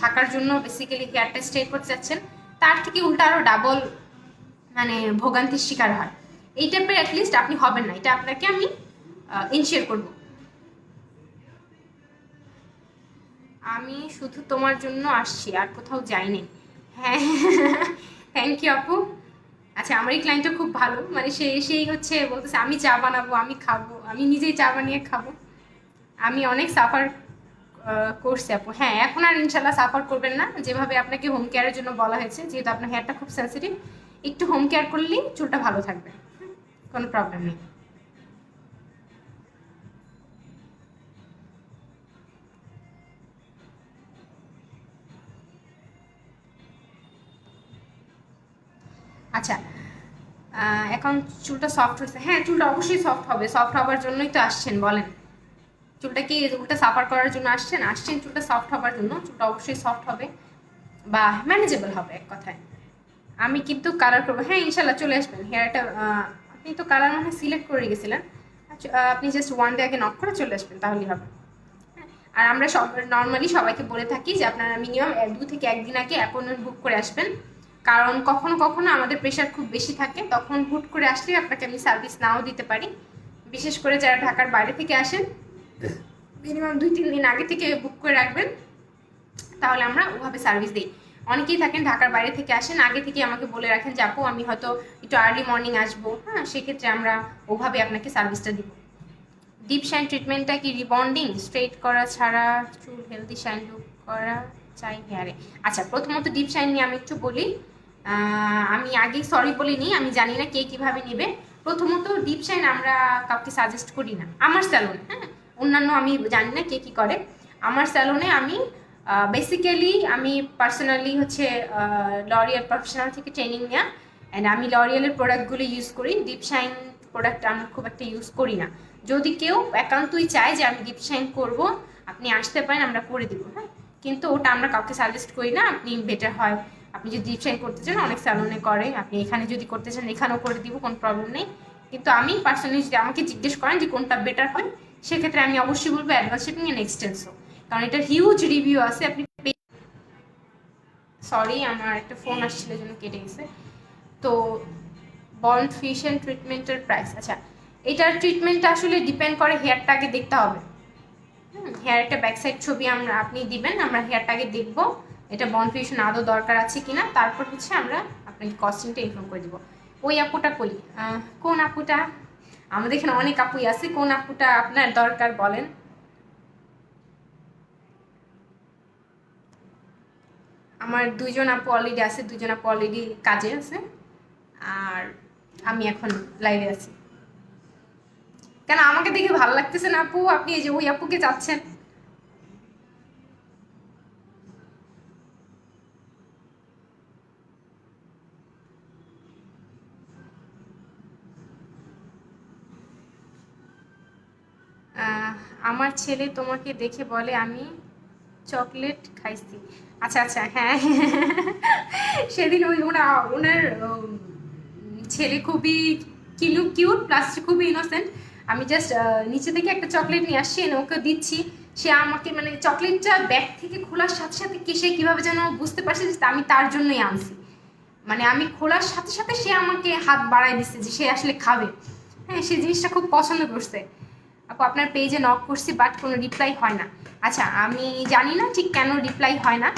থাকার জন্য বেসিক্যালি হেয়ারটা স্ট্রেট করতে চাচ্ছেন, তার থেকে উল্টা আরও ডাবল মানে ভোগান্তির শিকার হয়। এই টাইপের অ্যাটলিস্ট আপনি হবেন না, এটা আপনাকে আমি ইনশিওর করব। আমি শুধু তোমার জন্য আসছি, আর কোথাও যাইনি। হ্যাঁ থ্যাংক ইউ আপু। আচ্ছা আমার এই ক্লায়েন্টটা খুব ভালো, মানে সেই হচ্ছে বলতেছে আমি চা বানাবো, আমি খাবো, আমি নিজেই চা বানিয়ে খাবো। আমি অনেক সাফার করছি আপু। হ্যাঁ এখন আর ইনশাল্লাহ সাফার করবেন না, যেভাবে আপনাকে হোম কেয়ারের জন্য বলা হয়েছে, যেহেতু আপনার হেয়ারটা খুব সেন্সিটিভ, একটু হোম কেয়ার করলেই চুলটা ভালো থাকবে, কোনো প্রবলেম নেই। আচ্ছা এখন চুলটা সফট হচ্ছে, হ্যাঁ চুলটা অবশ্যই সফট হবে, সফট হওয়ার জন্যই তো আসছেন বলেন। চুলটা কি চুলটা সাফার করার জন্য আসছেন? আসছেন চুলটা সফট হওয়ার জন্য, চুলটা অবশ্যই সফট হবে বা ম্যানেজেবল হবে এক কথায়। আমি কিন্তু কালার করবো, হ্যাঁ ইনশাল্লাহ চলে আসবেন। হেয়ারটা আপনি তো কালার মনে হয় সিলেক্ট করে গেছিলেন, আপনি জাস্ট ওয়ান ডে আগে নক করে চলে আসবেন তাহলেই হবে। আর আমরা সব নর্মালি সবাইকে বলে থাকি যে আপনারা মিনিমাম 2 থেকে 1 দিন আগে অ্যাপয়েন্টমেন্ট বুক করে আসবেন, কারণ কখনো কখনো আমাদের প্রেশার খুব বেশি থাকে, তখন হুট করে আসলে আপনাকে আমি সার্ভিস নাও দিতে পারি। বিশেষ করে যারা ঢাকার বাইরে থেকে আসেন মিনিমাম 2-3 দিন আগে থেকে বুক করে রাখবেন, তাহলে আমরা ওভাবে সার্ভিস দিই। অনেকেই থাকেন ঢাকার বাইরে থেকে আসেন, আগে থেকে আমাকে বলে রাখেন যে আপু আমি হয়তো একটু আর্লি মর্নিং আসবো, হ্যাঁ সেক্ষেত্রে আমরা ওভাবে আপনাকে সার্ভিসটা দিব। ডিপ শাইন ট্রিটমেন্টটা কি রিবন্ডিং স্ট্রেট করা ছাড়া চুল হেলদি শাইন লুক করা চাই হেয়ারে? আচ্ছা প্রথমত ডিপ শাইন নিয়ে আমি একটু বলি, আমি আগেই সরি বলিনি, আমি জানি না কে কীভাবে নেবে। প্রথমত ডিপ শাইন আমরা কাউকে সাজেস্ট করি না আমার স্যালনে, হ্যাঁ অন্যান্য আমি জানি না কে কী করে। আমার স্যালনে আমি বেসিক্যালি আমি পার্সোনালি হচ্ছে লরিয়াল প্রফেশনাল থেকে ট্রেনিং নেওয়া, অ্যান্ড আমি লরিয়ালের প্রোডাক্টগুলো ইউজ করি। ডিপ শাইন প্রোডাক্ট আমরা খুব একটা ইউজ করি না। যদি কেউ একান্তই চায় যে আমি ডিপ শাইন করবো, আপনি আসতে পারেন, আমরা করে দিব, হ্যাঁ কিন্তু ওটা আমরা কাউকে সাজেস্ট করি না। আপনি বেটার হয় আপনি যদি ডিপ শাইন করতে চান, অনেক স্যালনে করে, আপনি এখানে যদি করতে চান এখানেও করে দিব, কোনো প্রবলেম নেই। কিন্তু আমি পার্সোনালি যদি আমাকে জিজ্ঞেস করেন যে কোনটা বেটার হয়, সেক্ষেত্রে আমি অবশ্যই বলবো অ্যাডভান্স শেপিং অ্যান্ড এক্সটেন্সো, কারণ এটার হিউজ রিভিউ আছে। আপনি সরি আমার একটা ফোন আসছিল জন্য কেটে গেছে। তো বন্ড ফিশন ট্রিটমেন্টের প্রাইস, আচ্ছা এটার ট্রিটমেন্টটা আসলে ডিপেন্ড করে, হেয়ারটা আগে দেখতে হবে। হেয়ার একটা ব্যাক সাইড ছবি আপনি দিবেন, আমরা হেয়ারটা আগে দেখবো এটা বন্ড ফিশন আদৌ দরকার আছে কিনা, তারপর হচ্ছে আমরা আপনাকে কস্টিংটা ইনফর্ম করে দিব। ওই আপুটা কই, কোন আপুটা? আমাদের এখানে অনেক আপুই আছে, কোন আপুটা আপনার দরকার বলেন। আমার 2জন আপু অলরেডি আছে, 2জন আপু অলরেডি কাজে আছে, আর আমি এখন লাইভে আছি। কেন আমাকে দেখে ভালো লাগতেছে না আপু? আপনি এই যে ওই আপুকে চাচ্ছেন। আমার ছেলে তোমাকে দেখে বলে আমি চকলেট খাইছি। আচ্ছা আচ্ছা হ্যাঁ সেদিন ওনার ছেলে খুবই কিউট প্লাস খুবই ইনোসেন্ট। আমি জাস্ট নিচে থেকে একটা চকলেট নিয়ে আসছি, এনে ওকে দিচ্ছি। সে আমাকে মানে চকলেটটা ব্যাগ থেকে খোলার সাথে সাথে সে কীভাবে যেন বুঝতে পারছে যে আমি তার জন্যই আনছি, মানে আমি খোলার সাথে সাথে সে আমাকে হাত বাড়ায় দিচ্ছে যে সে আসলে খাবে। হ্যাঁ সে জিনিসটা খুব পছন্দ করছে। আপু আপনার পেজে নক করছি বাট কোনো রিপ্লাই হয় না। আচ্ছা আমি জানি না ঠিক কেন রিপ্লাই হয় না,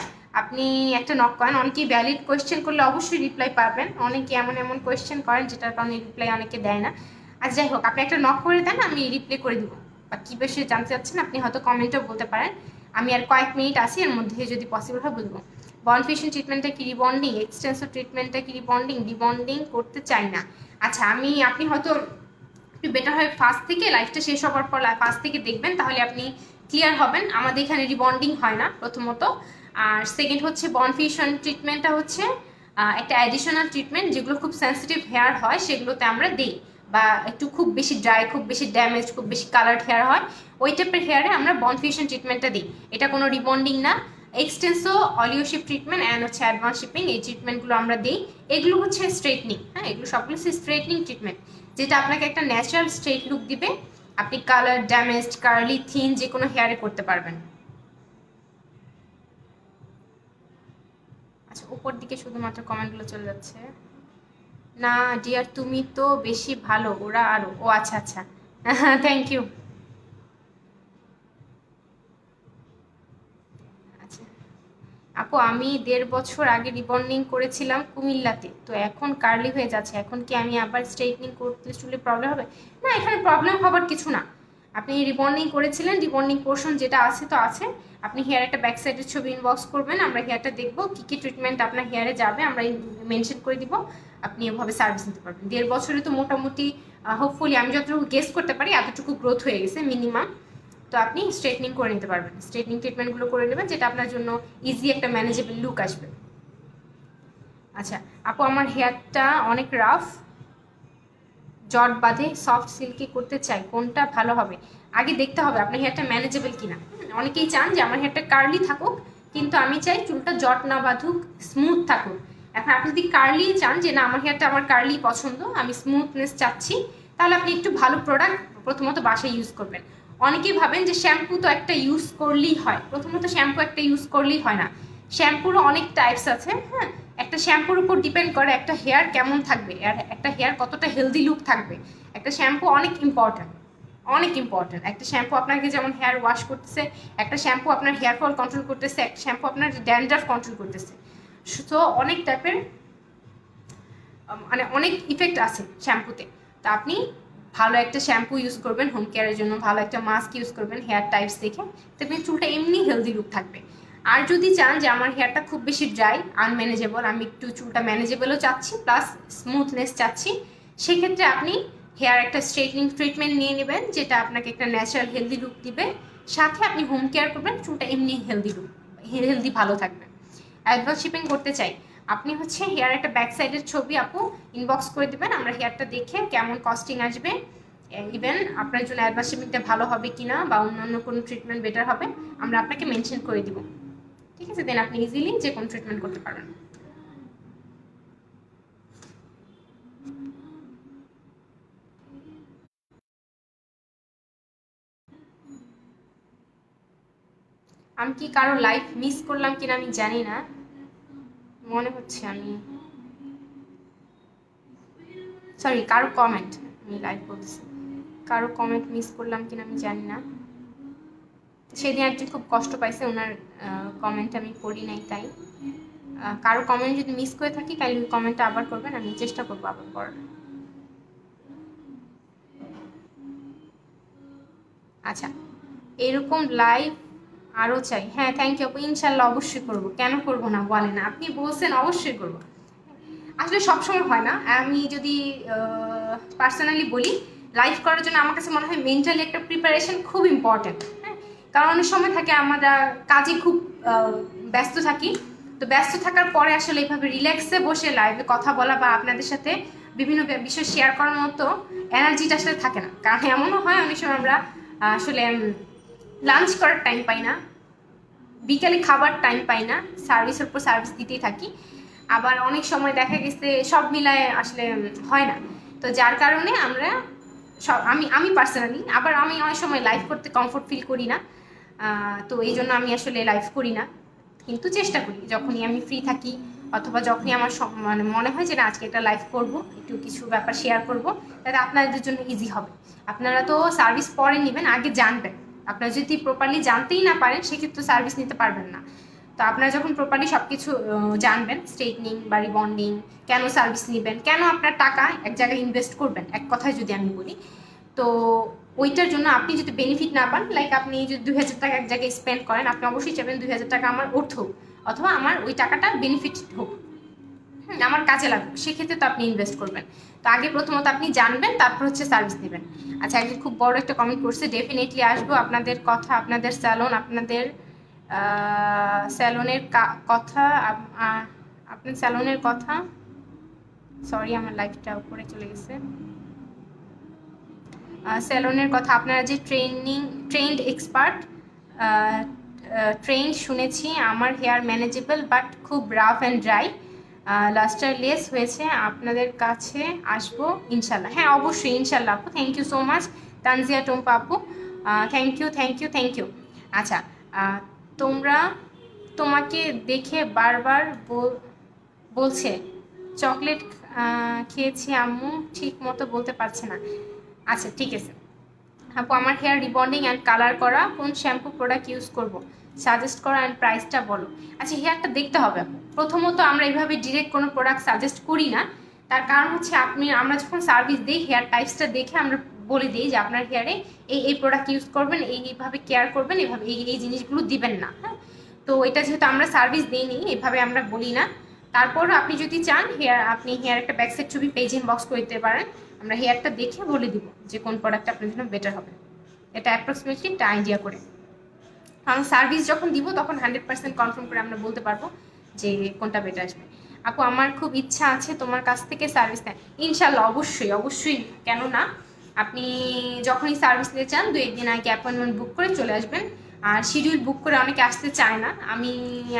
আপনি একটা নক করেন। অনেকেই ভ্যালিড কোয়েশ্চেন করলে অবশ্যই রিপ্লাই পাবেন, অনেকে এমন এমন কোয়েশ্চেন করেন যেটার কারণে রিপ্লাই অনেকে দেয় না। আর যাই হোক আপনি একটা নক করে দেন, আমি রিপ্লাই করে দিব। বা কী বেশি জানতে চাচ্ছেন আপনি হয়তো কমেন্টেও বলতে পারেন, আমি আর কয়েক মিনিট আছি, এর মধ্যে যদি পসিবল হয় বলবো। বনফিশন ট্রিটমেন্টটা কি রিবন্ডিং, এক্সটেন্সর ট্রিটমেন্টটা কি রিবন্ডিং, রিবন্ডিং করতে চাই না। আচ্ছা আপনি হয়তো একটু বেটার হয় ফার্স্ট থেকে লাইফটা শেষ হওয়ার পর ফার্স্ট থেকে দেখবেন, তাহলে আপনি ক্লিয়ার হবেন। আমাদের এখানে রিবন্ডিং হয় না প্রথমত, আর সেকেন্ড হচ্ছে বনফিশন ট্রিটমেন্টটা হচ্ছে একটা অ্যাডিশনাল ট্রিটমেন্ট, যেগুলো খুব সেন্সিটিভ হেয়ার হয় সেগুলোতে আমরা দিই, বা একটু খুব বেশি ড্রাই, খুব বেশি ড্যামেজ, খুব বেশি কালার্ড হেয়ার হয়, ওই টাইপের হেয়ারে আমরা বনফিশন ট্রিটমেন্টটা দিই। এটা কোনো রিবন্ডিং না। এক্সটেন্সো অলিওশিপ ট্রিটমেন্ট অ্যান্ড হচ্ছে অ্যাডভান্স শিপিং, এই ট্রিটমেন্টগুলো আমরা দিই। এগুলো হচ্ছে স্ট্রেটনিং, হ্যাঁ, এগুলো সবগুলো হচ্ছে স্ট্রেটনিং ট্রিটমেন্ট, যেটা আপনাকে একটা ন্যাচারাল স্ট্রেট লুক দিবে। আপনি কালার, ড্যামেজড, কার্লি, থিন যে কোনো হেয়ারে করতে পারবেন। আচ্ছা, উপর দিকে শুধুমাত্র কমেন্টগুলো চলে যাচ্ছে। না ডিয়ার, তুমি তো বেশি ভালো, ওরা আরো। ও আচ্ছা আচ্ছা, থ্যাংক ইউ। আচ্ছা আপু, আমি 1.5 বছর আগে রিবন্ডিং করেছিলাম কুমিল্লাতে, তো এখন কার্লি হয়ে যাচ্ছে, এখন কি আমি আবার স্ট্রেটনিং করতে চুলে প্রবলেম হবে? না, এখানে প্রবলেম হবার কিছু না। আপনি রিবন্ডিং করেছিলেন, রিবন্ডিং পোর্শন যেটা আছে তো আছে। আপনি হেয়ার একটা ব্যাক সাইডের ছবি ইনবক্স করবেন, আমরা হেয়ারটা দেখবো কী কী ট্রিটমেন্ট আপনার হেয়ারে যাবে, আমরা মেনশন করে দিব। আপনি এভাবে সার্ভিস নিতে পারবেন। 1.5 বছরে তো মোটামুটি হোপফুলি আমি যতটুকু গেস করতে পারি এতটুকু গ্রোথ হয়ে গেছে মিনিমাম। তো আপনি স্ট্রেটনিং করে নিতে পারবেন, স্ট্রেটনিং ট্রিটমেন্টগুলো করে নেবেন, যেটা আপনার জন্য ইজি একটা ম্যানেজেবল লুক আসবে। আচ্ছা আপু, আমার হেয়ারটা অনেক রাফ, জট বাঁধে, সফট সিল্কি করতে চাই, কোনটা ভালো হবে? আগে দেখতে হবে আপনার হেয়ারটা ম্যানেজেবল কিনা। অনেকেই চান যে আমার হেয়ারটা কার্লি থাকুক, কিন্তু আমি চাই চুলটা জট না বাঁধুক, স্মুথ থাকুক। এখন আপনি যদি কার্লি চান, যে না আমার হেয়ারটা আমার কার্লি পছন্দ, আমি স্মুথনেস চাচ্ছি, তাহলে আপনি একটু ভালো প্রোডাক্ট প্রথমত বাসায় ইউজ করবেন। অনেকেই ভাবেন যে শ্যাম্পু তো একটা ইউজ করলেই হয়। প্রথমত শ্যাম্পু একটা ইউজ করলেই হয় না, শ্যাম্পুরও অনেক টাইপস আছে। হ্যাঁ, একটা শ্যাম্পুর উপর ডিপেন্ড করে একটা হেয়ার কেমন থাকবে আর একটা হেয়ার কতটা হেলদি লুক থাকবে। একটা শ্যাম্পু অনেক ইম্পর্ট্যান্ট, অনেক ইম্পর্ট্যান্ট। একটা শ্যাম্পু আপনাকে যেমন হেয়ার ওয়াশ করতেছে, একটা শ্যাম্পু আপনার হেয়ার ফল কন্ট্রোল করতেছে, একটা শ্যাম্পু আপনার ড্যান্ড্রাফ কন্ট্রোল করতেছে। তো অনেক টাইপের মানে অনেক ইফেক্ট আছে শ্যাম্পুতে। তো আপনি ভালো একটা শ্যাম্পু ইউজ করবেন হোম কেয়ারের জন্য, ভালো একটা মাস্ক ইউজ করবেন হেয়ার টাইপস দেখে, দেখবেন চুলটা এমনি হেলদি লুক থাকবে। আর যদি চান যে আমার হেয়ারটা খুব বেশি ড্রাই, আনম্যানেজেবল, আমি একটু চুলটা ম্যানেজেবলও চাচ্ছি প্লাস স্মুথনেস চাচ্ছি, সেক্ষেত্রে আপনি হেয়ার একটা স্ট্রেটনিং ট্রিটমেন্ট নিয়ে নেবেন, যেটা আপনাকে একটা ন্যাচারাল হেলদি লুক দিবে, সাথে আপনি হোম কেয়ার করবেন, চুলটা এমনি হেলদি লুক, হেলদি ভালো থাকবে। অ্যাডভান্স শিপিং করতে চাই, আপনি হচ্ছে হেয়ার একটা ব্যাক সাইডের ছবি আপু ইনবক্স করে দেবেন, আমরা হেয়ারটা দেখে কেমন কস্টিং আসবে, ইভেন আপনার জন্য অ্যাডভান্স শিপিংটা ভালো হবে কিনা বা অন্যান্য কোনো ট্রিটমেন্ট বেটার হবে, আমরা আপনাকে মেনশন করে দিব। ঠিক আছে, দেন আপনি ইজিলি যে কোনো ট্রিটমেন্ট করতে পারবেন। আমি কি কারো লাইফ মিস করলাম কিনা আমি জানি না, মনে হচ্ছে আমি, সরি কারো কমেন্ট, আমি লাইভ বলছি, কারো কমেন্ট মিস করলাম কিনা আমি জানি না। সেদিন একজন খুব কষ্ট পাইছে, ওনার কমেন্ট আমি পড়ি নাই, তাই কারো কমেন্ট যদি মিস করে থাকি কাইন্ডলি কমেন্টটা আবার করবেন, আমি চেষ্টা করবো আবার পড়ার। আচ্ছা, এরকম লাইভ আরও চাই। হ্যাঁ থ্যাংক ইউ আপু, ইনশাল্লাহ অবশ্যই করবো, কেন করবো না বলেন, আপনি বলছেন অবশ্যই করবো। আসলে সবসময় হয় না, আমি যদি পার্সোনালি বলি, লাইভ করার জন্য আমার কাছে মনে হয় মেন্টালি একটা প্রিপারেশন খুব ইম্পর্টেন্ট। হ্যাঁ, কারণ অনেক সময় থাকে আমরা কাজে খুব ব্যস্ত থাকি, তো ব্যস্ত থাকার পরে আসলে এইভাবে রিল্যাক্সে বসে লাইভে কথা বলা বা আপনাদের সাথে বিভিন্ন বিষয় শেয়ার করার মতো এনার্জিটা আসলে থাকে না। কারণ এমনও হয় অনেক সময় আমরা আসলে লাঞ্চ করার টাইম পাই না, বিকালে খাবার টাইম পাই না, সার্ভিসের উপর সার্ভিস দিতেই থাকি, আবার অনেক সময় দেখা গেছে সব মিলায় আসলে হয় না। তো যার কারণে আমরা সব আমি পার্সোনালি, আবার আমি অনেক সময় লাইভ করতে কমফোর্ট ফিল করি না, তো এই জন্য আমি আসলে লাইভ করি না। কিন্তু চেষ্টা করি যখনই আমি ফ্রি থাকি, অথবা যখনই আমার মানে মনে হয় যে না আজকে একটা লাইভ করব, একটু কিছু ব্যাপার শেয়ার করব, তাতে আপনাদের জন্য ইজি হবে। আপনারা তো সার্ভিস পরে নেবেন, আগে জানবেন। আপনারা যদি প্রপারলি জানতেই না পারেন সেক্ষেত্রে সার্ভিস নিতে পারবেন না। তো আপনারা যখন প্রপারলি সব কিছু জানবেন, স্ট্রেটনিং বা রিবন্ডিং, কেন সার্ভিস নেবেন, কেন আপনার টাকা এক জায়গায় ইনভেস্ট করবেন, এক কথায় যদি আমি বলি, তো ওইটার জন্য আপনি যদি বেনিফিট না পান, লাইক আপনি যদি 2,000 টাকা এক জায়গায় স্পেন্ড করেন, আপনি অবশ্যই চাইবেন 2,000 টাকা আমার অর্থ অথবা আমার ওই টাকাটা বেনিফিট হোক, আমার কাজে লাগবে, সেক্ষেত্রে তো আপনি ইনভেস্ট করবেন। তো আগে প্রথমত আপনি জানবেন, তারপর হচ্ছে সার্ভিস নেবেন। আচ্ছা, একজন খুব বড় একটা কমেন্ট করছে, ডেফিনেটলি আসবো, আপনাদের কথা, আপনাদের স্যালন, আপনাদের স্যালনের কথা, আপনার স্যালনের কথা, সরি আমার লাইফটা উপরে চলে গেছে, স্যালনের কথা, আপনারা যে ট্রেন্ড এক্সপার্ট, ট্রেন্ড শুনেছি, আমার হেয়ার ম্যানেজেবল বাট খুব রাফ অ্যান্ড ড্রাই, লাস্টারলেস হয়েছে, আপনাদের কাছে আসবো ইনশাল্লাহ। হ্যাঁ অবশ্যই ইনশাল্লাহ আপু, thank you so much Tanzia Tumpa আপু, thank you thank you thank you. আচ্ছা, তোমাকে দেখে বারবার বলছে চকলেট খেয়েছি আম্মু, ঠিক মতো বলতে পারছে না। আচ্ছা ঠিক আছে আপু, আমার হেয়ার রিবন্ডিং অ্যান্ড কালার করা, কোন শ্যাম্পু প্রোডাক্ট ইউজ করব, সাজেস্ট করো অ্যান্ড প্রাইসটা বলো। আচ্ছা, হেয়ারটা দেখতে হবে আপু। প্রথমত আমরা এইভাবে ডিরেক্ট কোনো প্রোডাক্ট সাজেস্ট করি না, তার কারণ হচ্ছে আমরা যখন সার্ভিস দিই হেয়ার টাইপসটা দেখে আমরা বলে দিই যে আপনার হেয়ারে এই প্রোডাক্ট ইউজ করবেন, এইভাবে কেয়ার করবেন, এইভাবে এই জিনিসগুলো দিবেন না। হ্যাঁ, তো এটা যেহেতু আমরা সার্ভিস দিইনি, এভাবে আমরা বলি না। তারপর আপনি যদি চান আপনি হেয়ার একটা ব্যাকসাইড ছবি পেজ ইনবক্স করে দিতে পারেন, আমরা হেয়ারটা দেখে বলে দিব যে কোন প্রোডাক্টটা আপনার জন্য বেটার হবে। এটা অ্যাপ্রক্সিমেটলি একটা আইডিয়া করে, কারণ সার্ভিস যখন দিব তখন 100% কনফার্ম করে আমরা বলতে পারবো যে কোনটা বেটার আসবে। আপু আমার খুব ইচ্ছা আছে তোমার কাছ থেকে সার্ভিস নেয়, ইনশাল্লাহ অবশ্যই অবশ্যই, কেন না। আপনি যখনই সার্ভিস নিতে চান 2-1 দিন আগে অ্যাপয়েন্টমেন্ট বুক করে চলে আসবেন। আর শিডিউল বুক করে অনেকে আসতে চায় না, আমি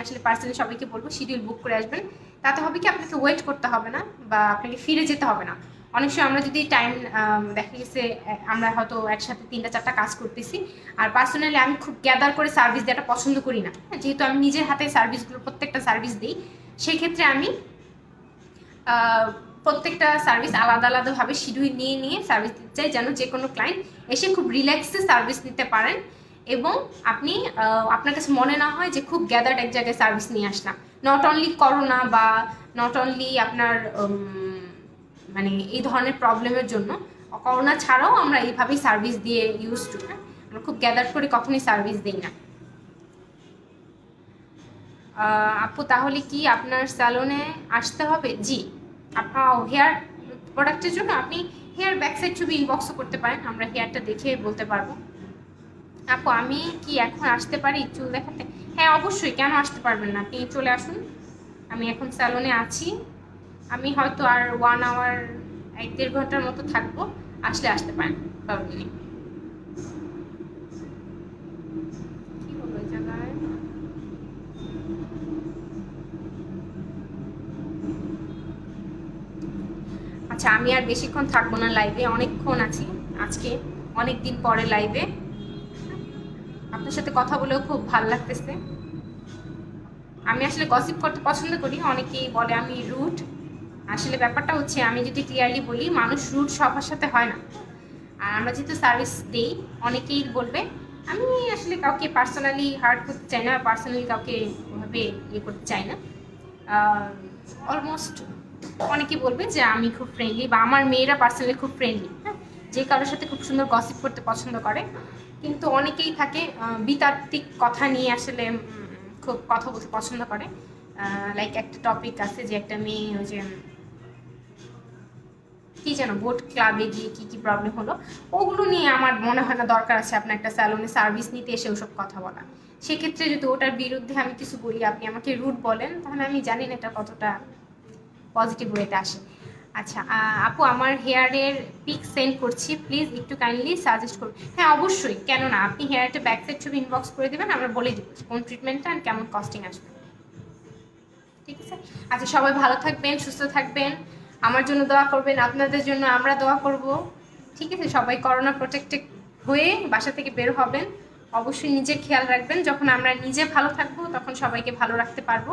আসলে পার্সোনালি সবাইকে বলবো শিডিউল বুক করে আসবেন। তাতে হবে কি, আপনাকে ওয়েট করতে হবে না বা আপনাকে ফিরে যেতে হবে না। অনেক সময় আমরা যদি টাইম দেখা গেছে আমরা হয়তো একসাথে 3-4টা কাজ করতেছি, আর পার্সোনালি আমি খুব গ্যাদার করে সার্ভিস দেওয়াটা পছন্দ করি না, যেহেতু আমি নিজের হাতে সার্ভিসগুলো প্রত্যেকটা সার্ভিস দিই, সেক্ষেত্রে আমি প্রত্যেকটা সার্ভিস আলাদা আলাদাভাবে শিডিউল নিয়ে নিয়ে সার্ভিস দিতে চাই, যেন যে কোনো ক্লায়েন্ট এসে খুব রিল্যাক্সে সার্ভিস নিতে পারেন এবং আপনি আপনার কাছে মনে না হয় যে খুব গ্যাদার্ড এক জায়গায় সার্ভিস নিয়ে আসলাম। নট অনলি করোনা বা নট অনলি আপনার মানে এই ধরনের প্রবলেমের জন্য, করোনা ছাড়াও আমরা এইভাবেই সার্ভিস দিয়ে ইউজ টু, আমরা খুব গ্যাদার করে কখনোই সার্ভিস দিই না। আপু তাহলে কি আপনার স্যালনে আসতে হবে? জি, আপনার হেয়ার প্রোডাক্টের জন্য আপনি হেয়ার ব্যাকসাইড ছবি ইনবক্সও করতে পারেন, আমরা হেয়ারটা দেখে বলতে পারবো। আপু আমি কি এখন আসতে পারি চুল দেখাতে? হ্যাঁ অবশ্যই, কেন আসতে পারবেন না, আপনি চলে আসুন। আমি এখন স্যালনে আছি, আমি হয়তো আর 1 আওয়ার 1-1.5 ঘন্টার মতো থাকবো, আসলে আসতে পারেন, প্রবলেম নেই। কি হলো এই জায়গায়? আচ্ছা, আমি আর বেশিক্ষণ থাকবো না লাইভে, অনেকক্ষণ আছি আজকে, অনেক দিন পরে লাইভে। আপনার সাথে কথা বলেও খুব ভালো লাগতেছে। আমি আসলে গসিপ করতে পছন্দ করি, অনেকেই বলে আমি রুড, আসলে ব্যাপারটা হচ্ছে আমি যদি ক্লিয়ারলি বলি, মানুষ রুড সবার সাথে হয় না। আর আমরা যেহেতু সার্ভিস দিই, অনেকেই বলবে, আমি আসলে কাউকে পার্সোনালি হার্ট করতে চাই না, পার্সোনালি কাউকে ওভাবে করতে চাই না। অলমোস্ট অনেকেই বলবে যে আমি খুব ফ্রেন্ডলি, বা আমার মেয়েরা পার্সোনালি খুব ফ্রেন্ডলি, হ্যাঁ, যে কারোর সাথে খুব সুন্দর গসিপ করতে পছন্দ করে। কিন্তু অনেকেই থাকে বিতাত্ত্বিক কথা নিয়ে আসলে খুব কথা বলতে পছন্দ করে। লাইক একটা টপিক আছে যে একটা মেয়ে ওই যে কি যেন বোট ক্লাবে গিয়ে কি প্রবলেম হলো, ওগুলো নিয়ে আমার মনে হয় না দরকার আছে আপনার একটা স্যালনে সার্ভিস নিতে এসে ওসব কথা বলা। সেক্ষেত্রে যদি ওটার বিরুদ্ধে আমি কিছু বলি, আপনি আমাকে রুড বলেন, তাহলে আমি জানি না এটা কতটা পজিটিভ ওয়েতে আসে। আচ্ছা আপু, আমার হেয়ারের পিক সেন্ড করছি, প্লিজ একটু কাইন্ডলি সাজেস্ট করুন। হ্যাঁ অবশ্যই, কেন না, আপনি হেয়ারটা ব্যাকসাইড ছবি ইনবক্স করে দেবেন, আমরা বলে দিব কোন ট্রিটমেন্টটা আর কেমন কস্টিং আসবে, ঠিক আছে? আচ্ছা, সবাই ভালো থাকবেন, সুস্থ থাকবেন, আমার জন্য দোয়া করবেন, আপনাদের জন্য আমরা দোয়া করব, ঠিক আছে? সবাই করোনা প্রোটেক্টেড হয়ে বাসা থেকে বের হবেন, অবশ্যই নিজের খেয়াল রাখবেন। যখন আমরা নিজে ভালো থাকবো তখন সবাইকে ভালো রাখতে পারবো,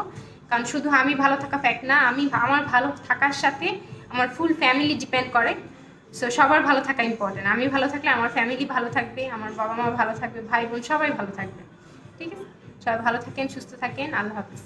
কারণ শুধু আমি ভালো থাকা ফ্যাক্ট না, আমার ভালো থাকার সাথে আমার ফুল ফ্যামিলি ডিপেন্ড করে। সো সবার ভালো থাকা ইম্পর্টেন্ট, আমি ভালো থাকলে আমার ফ্যামিলি ভালো থাকবে, আমার বাবা মা ভালো থাকবে, ভাই বোন সবাই ভালো থাকবে, ঠিক আছে? সবাই ভালো থাকেন, সুস্থ থাকেন, আল্লাহ হাফিজ।